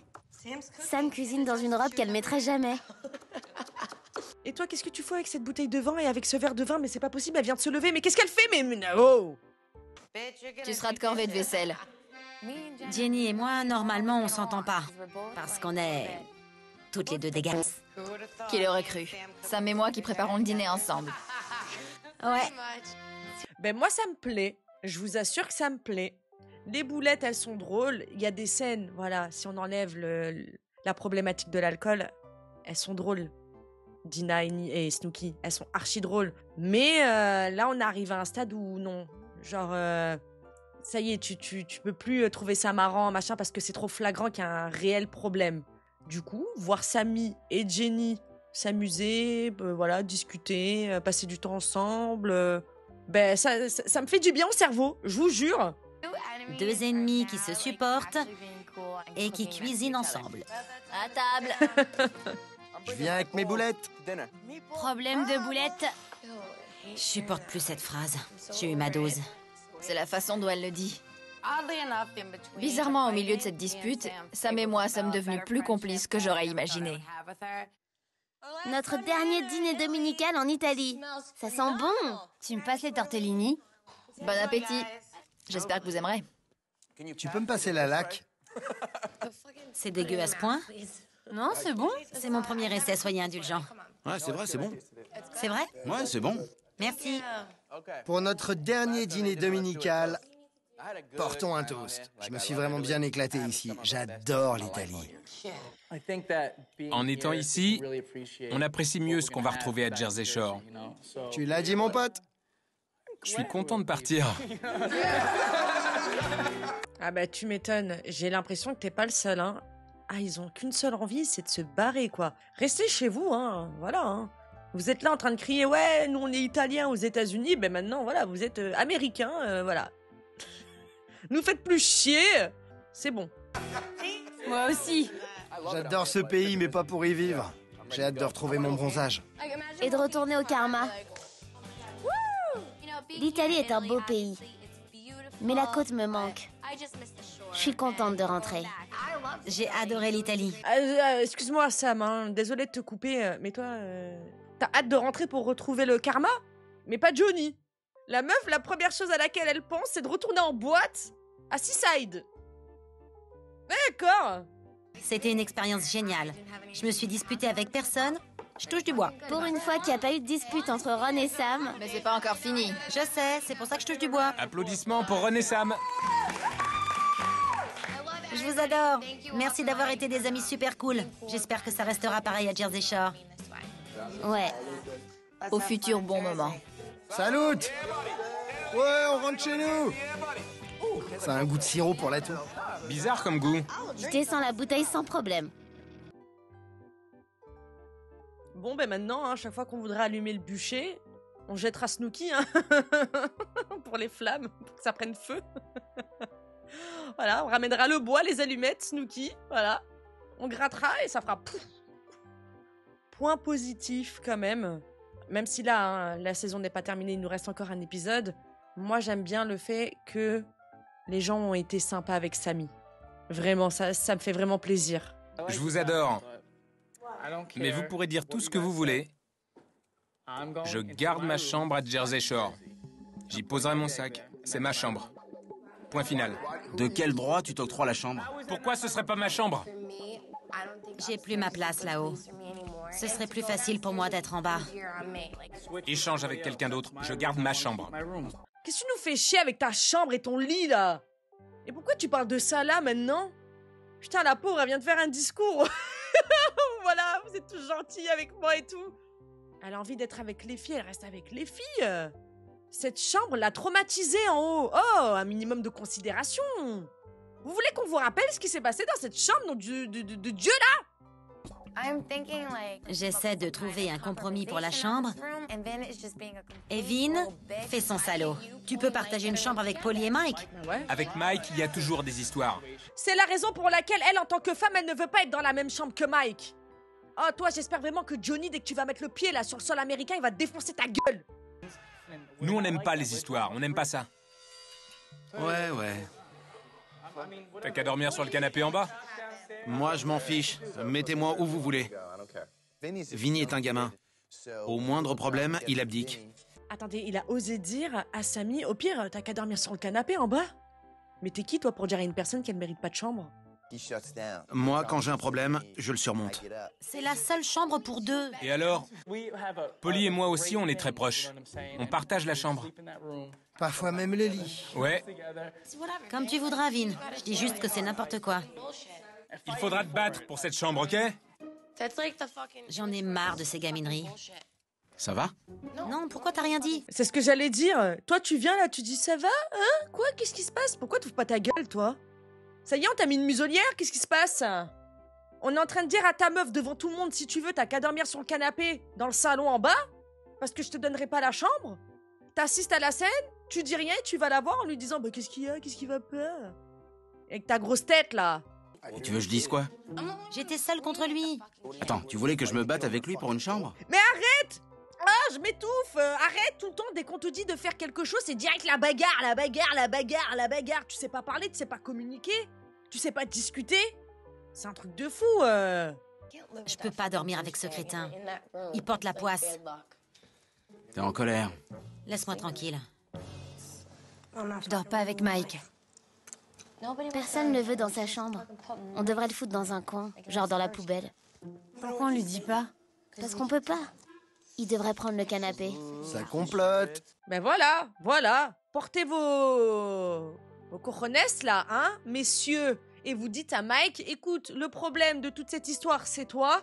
Sam cuisine dans une robe qu'elle mettrait jamais. Et toi, qu'est-ce que tu fais avec cette bouteille de vin et avec ce verre de vin? Mais c'est pas possible, elle vient de se lever. Mais qu'est-ce qu'elle fait? Mais oh! Tu seras de corvée de vaisselle. Jenny et moi, normalement, on s'entend pas. Parce qu'on est toutes les deux des garces. Qui l'aurait cru? Sam et moi qui préparons le dîner ensemble. Ouais. Ben moi, ça me plaît. Je vous assure que ça me plaît. Les boulettes, elles sont drôles. Il y a des scènes, voilà, si on enlève la problématique de l'alcool, elles sont drôles. Dina et Snooki, elles sont archi drôles. Mais là, on arrive à un stade où non. Genre, ça y est, tu peux plus trouver ça marrant, machin, parce que c'est trop flagrant qu'il y a un réel problème. Du coup, voir Sammy et Jenny s'amuser, voilà, discuter, passer du temps ensemble, ben ça me fait du bien au cerveau, je vous jure. 2 ennemis qui se supportent et qui cuisinent ensemble. À table. Je viens avec mes boulettes. Problème de boulettes. Je supporte plus cette phrase. J'ai eu ma dose. C'est la façon dont elle le dit. Bizarrement, au milieu de cette dispute, Sam et moi sommes devenus plus complices que j'aurais imaginé. Notre dernier dîner dominical en Italie. Ça sent bon. Tu me passes les tortellini? Bon appétit. J'espère que vous aimerez. Tu peux me passer la laque? C'est dégueu à ce point? Non, c'est bon. C'est mon premier essai, soyez indulgents. Ouais, c'est vrai, c'est bon. C'est vrai? Ouais, c'est bon. Merci. Pour notre dernier dîner dominical, portons un toast. Je me suis vraiment bien éclaté ici. J'adore l'Italie. En étant ici, on apprécie mieux ce qu'on va retrouver à Jersey Shore. Tu l'as dit, mon pote? Je suis content de partir. Ah bah tu m'étonnes, j'ai l'impression que t'es pas le seul, hein. Ah, ils ont qu'une seule envie, c'est de se barrer, quoi. Restez chez vous, hein, voilà, hein. Vous êtes là en train de crier, ouais, nous on est italiens aux États-Unis, ben maintenant, voilà, vous êtes américains, voilà. Nous faites plus chier, c'est bon. Moi aussi. J'adore ce pays, mais pas pour y vivre. J'ai hâte de retrouver mon bronzage. Et de retourner au karma. L'Italie est un beau pays. Mais la côte me manque. Je suis contente de rentrer. J'ai adoré l'Italie. Excuse-moi, Sam, hein, désolée de te couper, mais toi, t'as hâte de rentrer pour retrouver le karma? Mais pas Johnny. La meuf, la première chose à laquelle elle pense, c'est de retourner en boîte à Seaside. D'accord. C'était une expérience géniale. Je me suis disputée avec personne. Je touche du bois. Pour une fois qu'il n'y a pas eu de dispute entre Ron et Sam. Mais c'est pas encore fini. Je sais, c'est pour ça que je touche du bois. Applaudissements pour Ron et Sam. Je vous adore. Merci d'avoir été des amis super cool. J'espère que ça restera pareil à Jersey Shore. Ouais. Au futur bon moment. Salut! Ouais, on rentre chez nous! Ça a un goût de sirop pour la toux. Bizarre comme goût. Je descends la bouteille sans problème. Bon, ben maintenant, hein, chaque fois qu'on voudra allumer le bûcher, on jettera Snooki, hein, pour les flammes, pour que ça prenne feu. Voilà, on ramènera le bois, les allumettes, Snooki, voilà. On grattera et ça fera pouf. Point positif quand même. Même si là, hein, la saison n'est pas terminée, il nous reste encore un épisode. Moi, j'aime bien le fait que les gens ont été sympas avec Sammy. Vraiment, ça me fait vraiment plaisir. Je vous adore. Mais vous pourrez dire tout ce que vous voulez. Je garde ma chambre à Jersey Shore. J'y poserai mon sac. C'est ma chambre. Point final. De quel droit tu t'octroies la chambre? Pourquoi ce serait pas ma chambre? J'ai plus ma place là-haut. Ce serait plus facile pour moi d'être en bas. Échange avec quelqu'un d'autre. Je garde ma chambre. Qu'est-ce que tu nous fais chier avec ta chambre et ton lit, là? Et pourquoi tu parles de ça, là, maintenant? Putain, la pauvre, elle vient de faire un discours. Voilà, vous êtes tous gentils avec moi et tout. Elle a envie d'être avec les filles, elle reste avec les filles. Cette chambre l'a traumatisée en haut. Oh, un minimum de considération. Vous voulez qu'on vous rappelle ce qui s'est passé dans cette chambre, nom de Dieu, là? J'essaie de trouver un compromis pour la chambre. Et Vin fait son salaud. Tu peux partager une chambre avec Polly et Mike? Ouais. Avec Mike, il y a toujours des histoires. C'est la raison pour laquelle elle, en tant que femme, elle ne veut pas être dans la même chambre que Mike. Oh, toi, j'espère vraiment que Johnny, dès que tu vas mettre le pied là sur le sol américain, il va te défoncer ta gueule. Nous, on n'aime pas les histoires, on n'aime pas ça. Ouais. T'as qu'à dormir sur le canapé en bas. Moi, je m'en fiche. Mettez-moi où vous voulez. Vinny est un gamin. Au moindre problème, il abdique. Attendez, il a osé dire à Sammy, au pire, t'as qu'à dormir sur le canapé en bas. Mais t'es qui, toi, pour dire à une personne qu'elle ne mérite pas de chambre? Moi, quand j'ai un problème, je le surmonte. C'est la seule chambre pour deux. Et alors? Polly et moi aussi, on est très proches. On partage la chambre. Parfois même le lit. Ouais. Comme tu voudras, Vin. Je dis juste que c'est n'importe quoi. Il faudra te battre pour cette chambre, ok? J'en ai marre de ces gamineries. Ça va? Non, pourquoi t'as rien dit? C'est ce que j'allais dire. Toi, tu viens là, tu dis ça va? Hein? Quoi? Qu'est-ce qui se passe? Pourquoi t'ouvres pas ta gueule, toi? Ça y est, on t'a mis une muselière? Qu'est-ce qui se passe? On est en train de dire à ta meuf devant tout le monde, si tu veux, t'as qu'à dormir sur le canapé, dans le salon en bas, parce que je te donnerai pas la chambre. T'assistes à la scène, tu dis rien et tu vas la voir en lui disant bah qu'est-ce qu'il y a? Qu'est-ce qui va pas? Avec ta grosse tête, là. Et tu veux que je dise quoi? J'étais seule contre lui. Attends, tu voulais que je me batte avec lui pour une chambre? Mais arrête! Ah, je m'étouffe! Arrête tout le temps, dès qu'on te dit de faire quelque chose, c'est direct la bagarre, la bagarre, la bagarre, la bagarre. Tu sais pas parler, tu sais pas communiquer, tu sais pas discuter. C'est un truc de fou. Je peux pas dormir avec ce crétin. Il porte la poisse. T'es en colère. Laisse-moi tranquille. Je dors pas avec Mike. Personne ne le veut dans sa chambre. On devrait le foutre dans un coin, genre dans la poubelle. Pourquoi on lui dit pas? Parce qu'on peut pas. Il devrait prendre le canapé. Ça complote. Ben voilà. Portez vos cojones là, hein, messieurs. Et vous dites à Mike, écoute, le problème de toute cette histoire, c'est toi.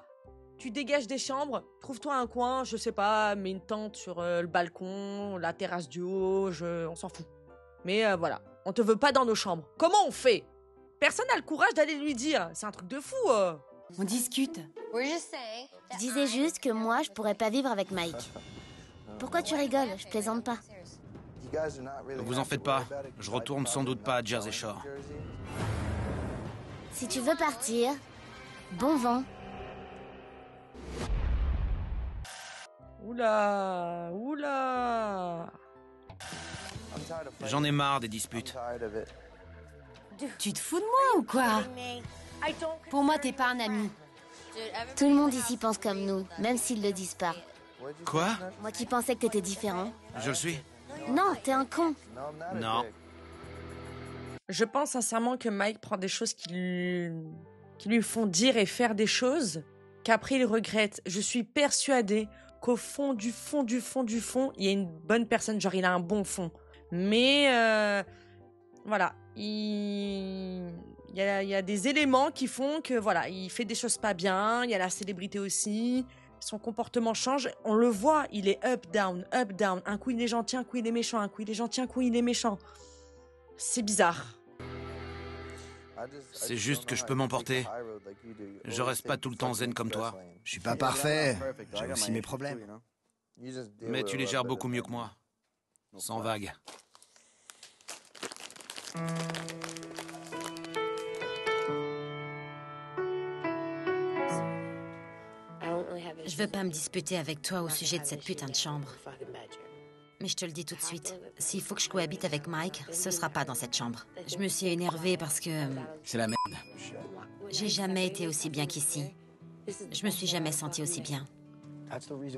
Tu dégages des chambres, trouve-toi un coin, je sais pas, mets une tente sur le balcon, la terrasse du haut, on s'en fout. Mais voilà, on te veut pas dans nos chambres. Comment on fait? Personne n'a le courage d'aller lui dire. C'est un truc de fou. On discute. Je disais juste que moi, je pourrais pas vivre avec Mike. Pourquoi tu rigoles? Je plaisante pas. Vous en faites pas. Je retourne sans doute pas à Jersey Shore. Si tu veux partir, bon vent. Oula. J'en ai marre des disputes. Tu te fous de moi ou quoi? Pour moi, t'es pas un ami. Tout le monde ici pense comme nous, même s'ils le disent pas. Quoi? Moi qui pensais que t'étais différent. Je le suis? Non, t'es un con. Non. Je pense sincèrement que Mike prend des choses qui lui font dire et faire des choses qu'après il regrette. Je suis persuadée qu'au fond du fond, il y a une bonne personne, genre il a un bon fond. Mais voilà, il y a des éléments qui font que voilà, il fait des choses pas bien, il y a la célébrité aussi, son comportement change, on le voit, il est up, down, un coup il est gentil, un coup il est méchant, un coup il est gentil, un coup il est méchant. C'est bizarre. C'est juste que je peux m'emporter. Je reste pas tout le temps zen comme toi. Je suis pas parfait. J'ai aussi mes problèmes. Mais tu les gères beaucoup mieux que moi. Sans vague. Je veux pas me disputer avec toi au sujet de cette putain de chambre. Mais je te le dis tout de suite, s'il faut que je cohabite avec Mike, ce sera pas dans cette chambre. Je me suis énervée parce que... C'est la merde. J'ai jamais été aussi bien qu'ici. Je me suis jamais sentie aussi bien.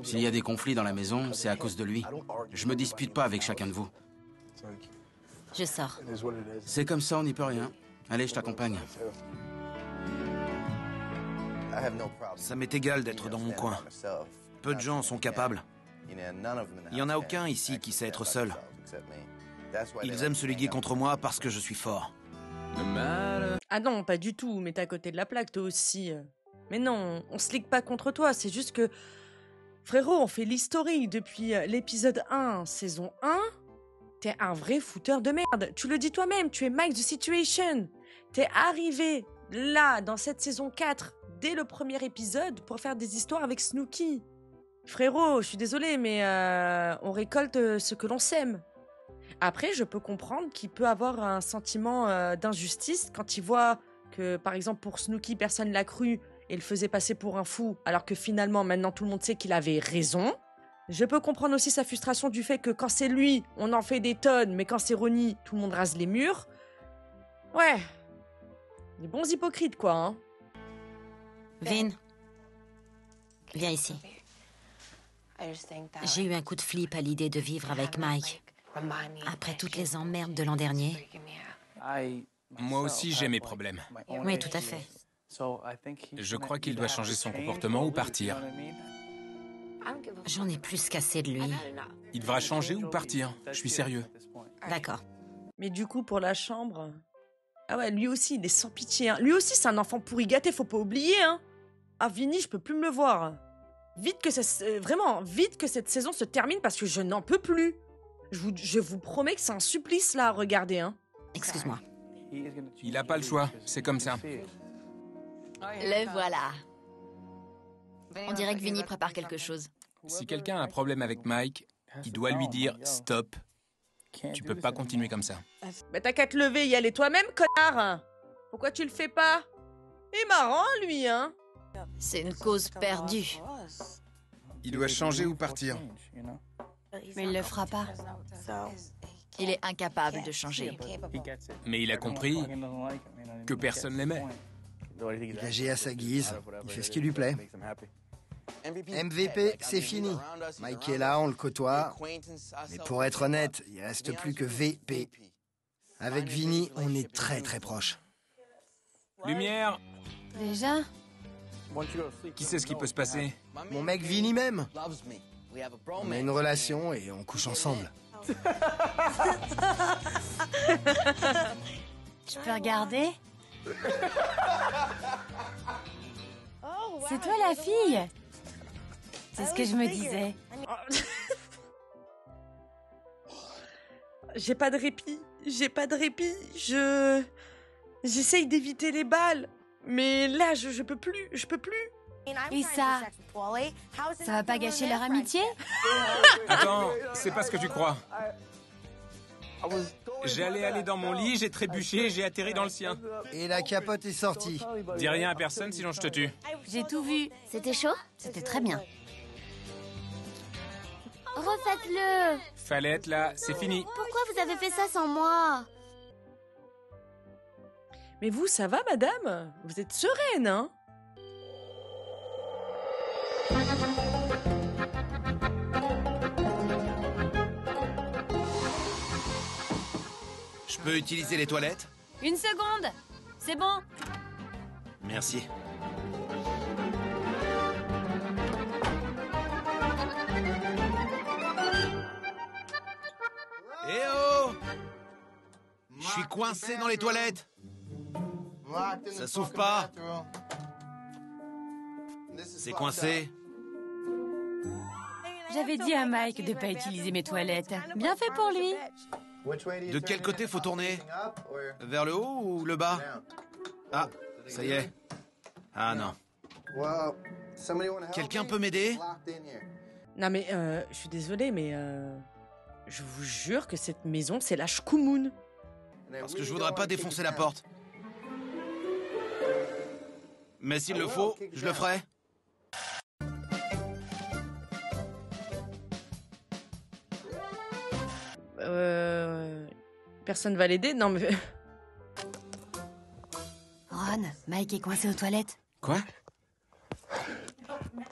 S'il y a des conflits dans la maison, c'est à cause de lui. Je me dispute pas avec chacun de vous. Je sors. C'est comme ça, on n'y peut rien. Allez, je t'accompagne. Ça m'est égal d'être dans mon coin. Peu de gens sont capables. Il n'y en a aucun ici qui sait être seul. Ils aiment se liguer contre moi parce que je suis fort. Ah non, pas du tout, mais t'es à côté de la plaque, toi aussi. Mais non, on se ligue pas contre toi, c'est juste que... Frérot, on fait l'historique depuis l'épisode 1, saison 1. T'es un vrai fouteur de merde. Tu le dis toi-même, tu es Mike the Situation. T'es arrivé là, dans cette saison 4, dès le premier épisode, pour faire des histoires avec Snooki. Frérot, je suis désolée, mais on récolte ce que l'on sème. Après, je peux comprendre qu'il peut avoir un sentiment d'injustice quand il voit que, par exemple, pour Snooki, personne l'a cru et le faisait passer pour un fou, alors que finalement, maintenant, tout le monde sait qu'il avait raison. Je peux comprendre aussi sa frustration du fait que quand c'est lui, on en fait des tonnes, mais quand c'est Ronnie, tout le monde rase les murs. Ouais. Des bons hypocrites, quoi, hein. Vin, viens ici. J'ai eu un coup de flip à l'idée de vivre avec Mike. Après toutes les emmerdes de l'an dernier. Moi aussi, j'ai mes problèmes. Oui, tout à fait. Je crois qu'il doit changer son comportement ou partir. J'en ai plus qu'assez de lui. Il devra changer ou partir. Je suis sérieux. D'accord. Mais du coup, pour la chambre... Ah ouais, lui aussi, il est sans pitié. Hein. Lui aussi, c'est un enfant pourri gâté, faut pas oublier. Hein. Ah, Vinny, je peux plus me le voir. Vite que vraiment, vite que cette saison se termine parce que je n'en peux plus. Je vous promets que c'est un supplice, là, à regarder. Hein. Excuse-moi. Il a pas le choix, c'est comme ça. Le voilà. On dirait que Vinny prépare quelque chose. Si quelqu'un a un problème avec Mike, il doit lui dire « Stop, tu peux pas continuer comme ça. » Bah t'as qu'à te lever et y aller toi-même, connard. Pourquoi tu le fais pas? Il est marrant, lui, hein. C'est une cause perdue. Il doit changer ou partir. Mais il le fera pas. Il est incapable de changer. Mais il a compris que personne l'aimait. Il agit à sa guise, il fait ce qui lui plaît. MVP, c'est fini. Mike est là, on le côtoie. Mais pour être honnête, il reste plus que VP. Avec Vinny, on est très très proches. Lumière. Déjà? Qui sait ce qui peut se passer? Mon mec Vinny même. On a une relation et on couche ensemble. Je peux regarder? C'est toi la fille? C'est ce que je me disais. J'ai pas de répit. J'ai pas de répit. J'essaye d'éviter les balles. Mais là, je peux plus. Je peux plus. Et ça va pas gâcher leur amitié? Attends, c'est pas ce que tu crois. J'allais aller dans mon lit, j'ai trébuché, j'ai atterri dans le sien. Et la capote est sortie. Dis rien à personne, sinon je te tue. J'ai tout vu. C'était chaud? C'était très bien. Refaites-le! Fallait être là, c'est fini. Pourquoi vous avez fait ça sans moi? Mais vous, ça va, madame? Vous êtes sereine, hein? Je peux utiliser les toilettes? Une seconde! C'est bon! Merci. Eh oh! Je suis coincé dans les toilettes! Ça s'ouvre pas! C'est coincé? J'avais dit à Mike de pas utiliser mes toilettes. Bien fait pour lui! De quel côté faut tourner? Vers le haut ou le bas? Ah, ça y est. Ah non. Quelqu'un peut m'aider? Non mais, je suis désolée, mais je vous jure que cette maison, c'est la Shkumun. Parce que je voudrais pas défoncer la porte. Mais s'il le faut, je le ferai. Personne va l'aider? Non, mais... Ron, Mike est coincé aux toilettes. Quoi? Je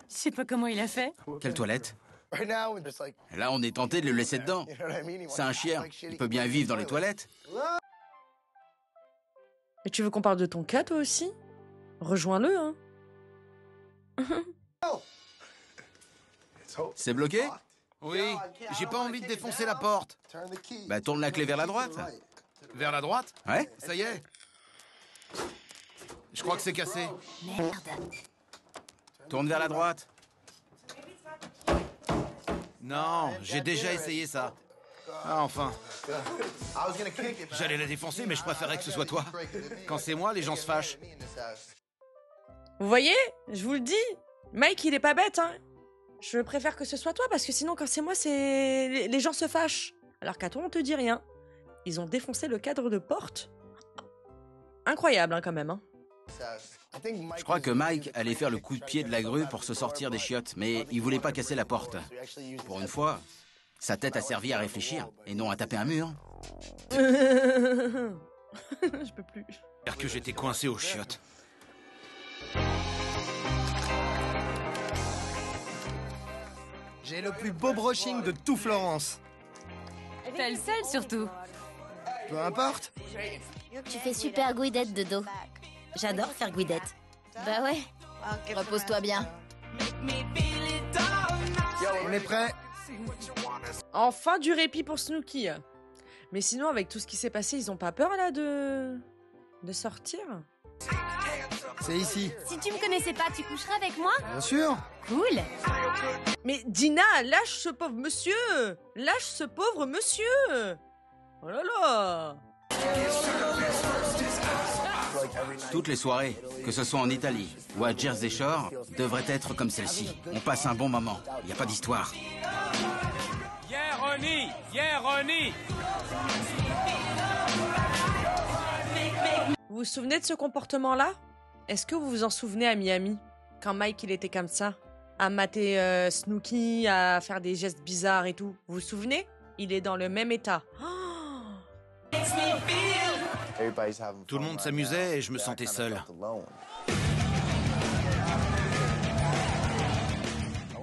sais pas comment il a fait. Quelle toilette? Là, on est tenté de le laisser dedans. C'est un chien. Il peut bien vivre dans les toilettes. Et tu veux qu'on parle de ton cas, toi aussi? Rejoins-le, hein. C'est bloqué? Oui, j'ai pas envie de défoncer la porte. Bah, tourne la clé vers la droite. Vers la droite? Ouais? Ça y est. Je crois que c'est cassé. Merde. Tourne vers la droite. Non, j'ai déjà essayé ça. Ah, enfin. J'allais la défoncer, mais je préférais que ce soit toi. Quand c'est moi, les gens se fâchent. Vous voyez? Je vous le dis. Mike, il est pas bête, hein. Je préfère que ce soit toi, parce que sinon, quand c'est moi, c'est... Les gens se fâchent. Alors qu'à toi, on te dit rien. Ils ont défoncé le cadre de porte. Incroyable, hein, quand même, hein. Je crois que Mike allait faire le coup de pied de la grue pour se sortir des chiottes, mais il voulait pas casser la porte. Pour une fois, sa tête a servi à réfléchir, et non à taper un mur. Je peux plus. J'espère que j'étais coincé aux chiottes. J'ai le plus beau brushing de tout Florence. T'as le sel, surtout. Peu importe. Tu fais super guidette de dos. J'adore faire guidette. Bah ouais. Repose-toi bien. On est prêt. Enfin du répit pour Snooki. Mais sinon, avec tout ce qui s'est passé, ils ont pas peur, là, de sortir? C'est ici. Si tu me connaissais pas, tu coucherais avec moi? Bien sûr. Cool. Mais Dina, lâche ce pauvre monsieur! Lâche ce pauvre monsieur! Oh là là! Toutes les soirées, que ce soit en Italie ou à Jersey Shore, devraient être comme celle-ci. On passe un bon moment, il n'y a pas d'histoire. Yeah, Ronnie! Yeah, Ronnie! Vous vous souvenez de ce comportement-là? Est-ce que vous vous en souvenez à Miami? Quand Mike, il était comme ça? À mater Snooki, à faire des gestes bizarres et tout. Vous vous souvenez? Il est dans le même état. Tout le monde s'amusait et je me sentais seul.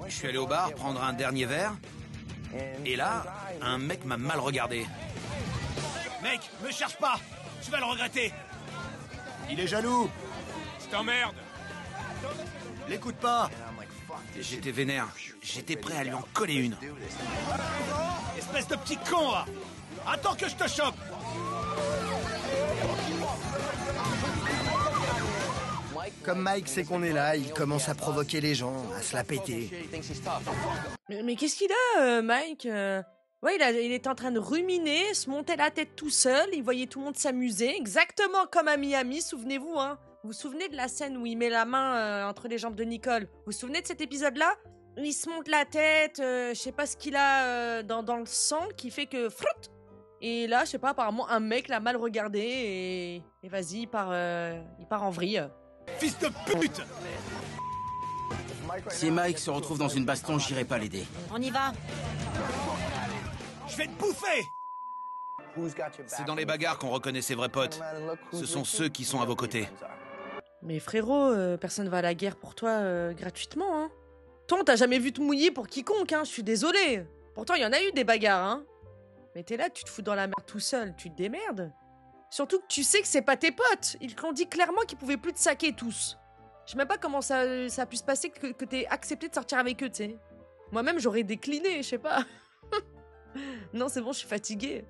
Je suis allé au bar prendre un dernier verre. Et là, un mec m'a mal regardé. Mec, me cherche pas! Tu vas le regretter! Il est jaloux! Je t'emmerde! L'écoute pas! J'étais vénère. J'étais prêt à lui en coller une. Espèce de petit con, là! Attends que je te chope! Comme Mike sait qu'on est là, il commence à provoquer les gens, à se la péter. Mais qu'est-ce qu'il a, Mike? Ouais, il était en train de ruminer, se monter la tête tout seul, il voyait tout le monde s'amuser, exactement comme à Miami, souvenez-vous, hein. Vous vous souvenez de la scène où il met la main entre les jambes de Nicole? Vous vous souvenez de cet épisode-là? Il se monte la tête, je sais pas ce qu'il a dans le sang qui fait que... Frout. Et là, je sais pas, apparemment, un mec l'a mal regardé et vas-y, il part en vrille. Fils de pute! Si Mike se retrouve dans une baston, j'irai pas l'aider. On y va. Je vais te bouffer! C'est dans les bagarres qu'on reconnaît ses vrais potes. Ce sont ceux qui sont à vos côtés. Mais frérot, personne va à la guerre pour toi gratuitement, hein. Toi, on t'a jamais vu te mouiller pour quiconque, hein, je suis désolée. Pourtant, il y en a eu des bagarres, hein. Mais t'es là, tu te fous dans la merde tout seul, tu te démerdes. Surtout que tu sais que c'est pas tes potes. Ils t'ont dit clairement qu'ils pouvaient plus te saquer tous. Je sais même pas comment ça a pu se passer que t'aies accepté de sortir avec eux, tu sais. Moi-même, j'aurais décliné, je sais pas. Non, c'est bon, je suis fatiguée.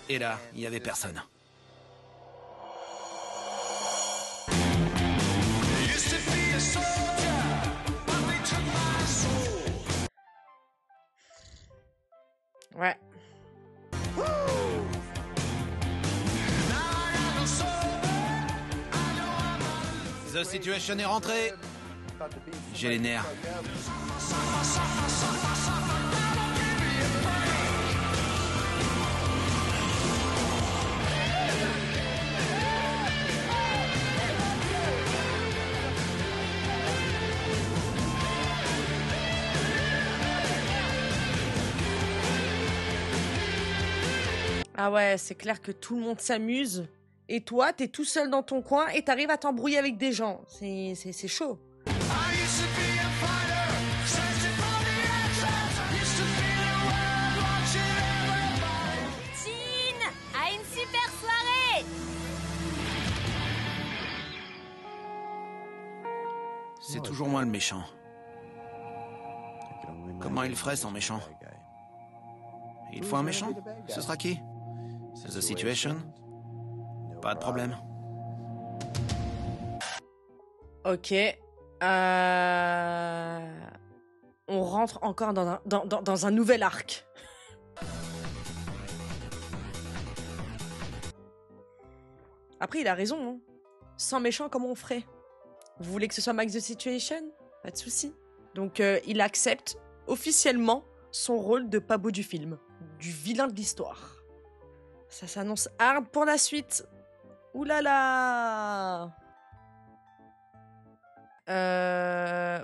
Et là, il n'y avait personne. Ouais. The Situation est rentrée. J'ai les nerfs. Ah ouais, c'est clair que tout le monde s'amuse. Et toi, t'es tout seul dans ton coin et t'arrives à t'embrouiller avec des gens. C'est chaud. Tine, à une super soirée! C'est toujours moi le méchant. Comment il ferait sans méchant? Il faut un méchant? Ce sera qui? The Situation? Pas de problème. Ok. On rentre encore dans un nouvel arc. Après, il a raison. Hein. Sans méchant, comment on ferait? Vous voulez que ce soit Mike the Situation? Pas de souci. Donc, il accepte officiellement son rôle de pas beau du film. Du vilain de l'histoire. Ça s'annonce hard pour la suite. Ouh là là!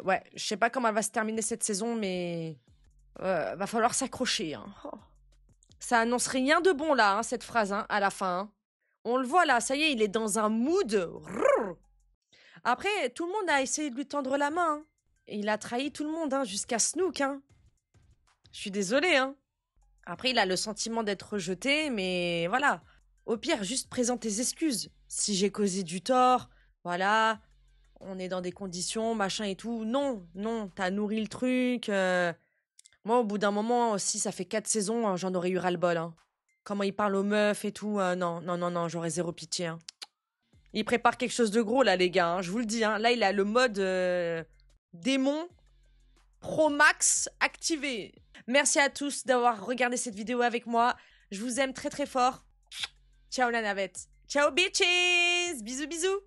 Ouais, je sais pas comment elle va se terminer cette saison, mais va falloir s'accrocher. Hein. Oh. Ça annonce rien de bon là, hein, cette phrase, hein, à la fin. Hein. On le voit là, ça y est, il est dans un mood. Après, tout le monde a essayé de lui tendre la main. Hein. Et il a trahi tout le monde, hein, jusqu'à Snook. Hein. Je suis désolée. Hein. Après, il a le sentiment d'être rejeté, mais voilà. Au pire, juste présente tes excuses. Si j'ai causé du tort, voilà, on est dans des conditions, machin et tout. Non, t'as nourri le truc. Moi, au bout d'un moment, si ça fait 4 saisons, j'en aurais eu ras-le-bol. Hein. Comment il parle aux meufs et tout, non, j'aurais zéro pitié. Hein. Il prépare quelque chose de gros, là, les gars, hein, je vous le dis. Hein. Là, il a le mode démon Pro Max activé. Merci à tous d'avoir regardé cette vidéo avec moi. Je vous aime très très fort. Ciao la navette. Ciao bitches. Bisous bisous.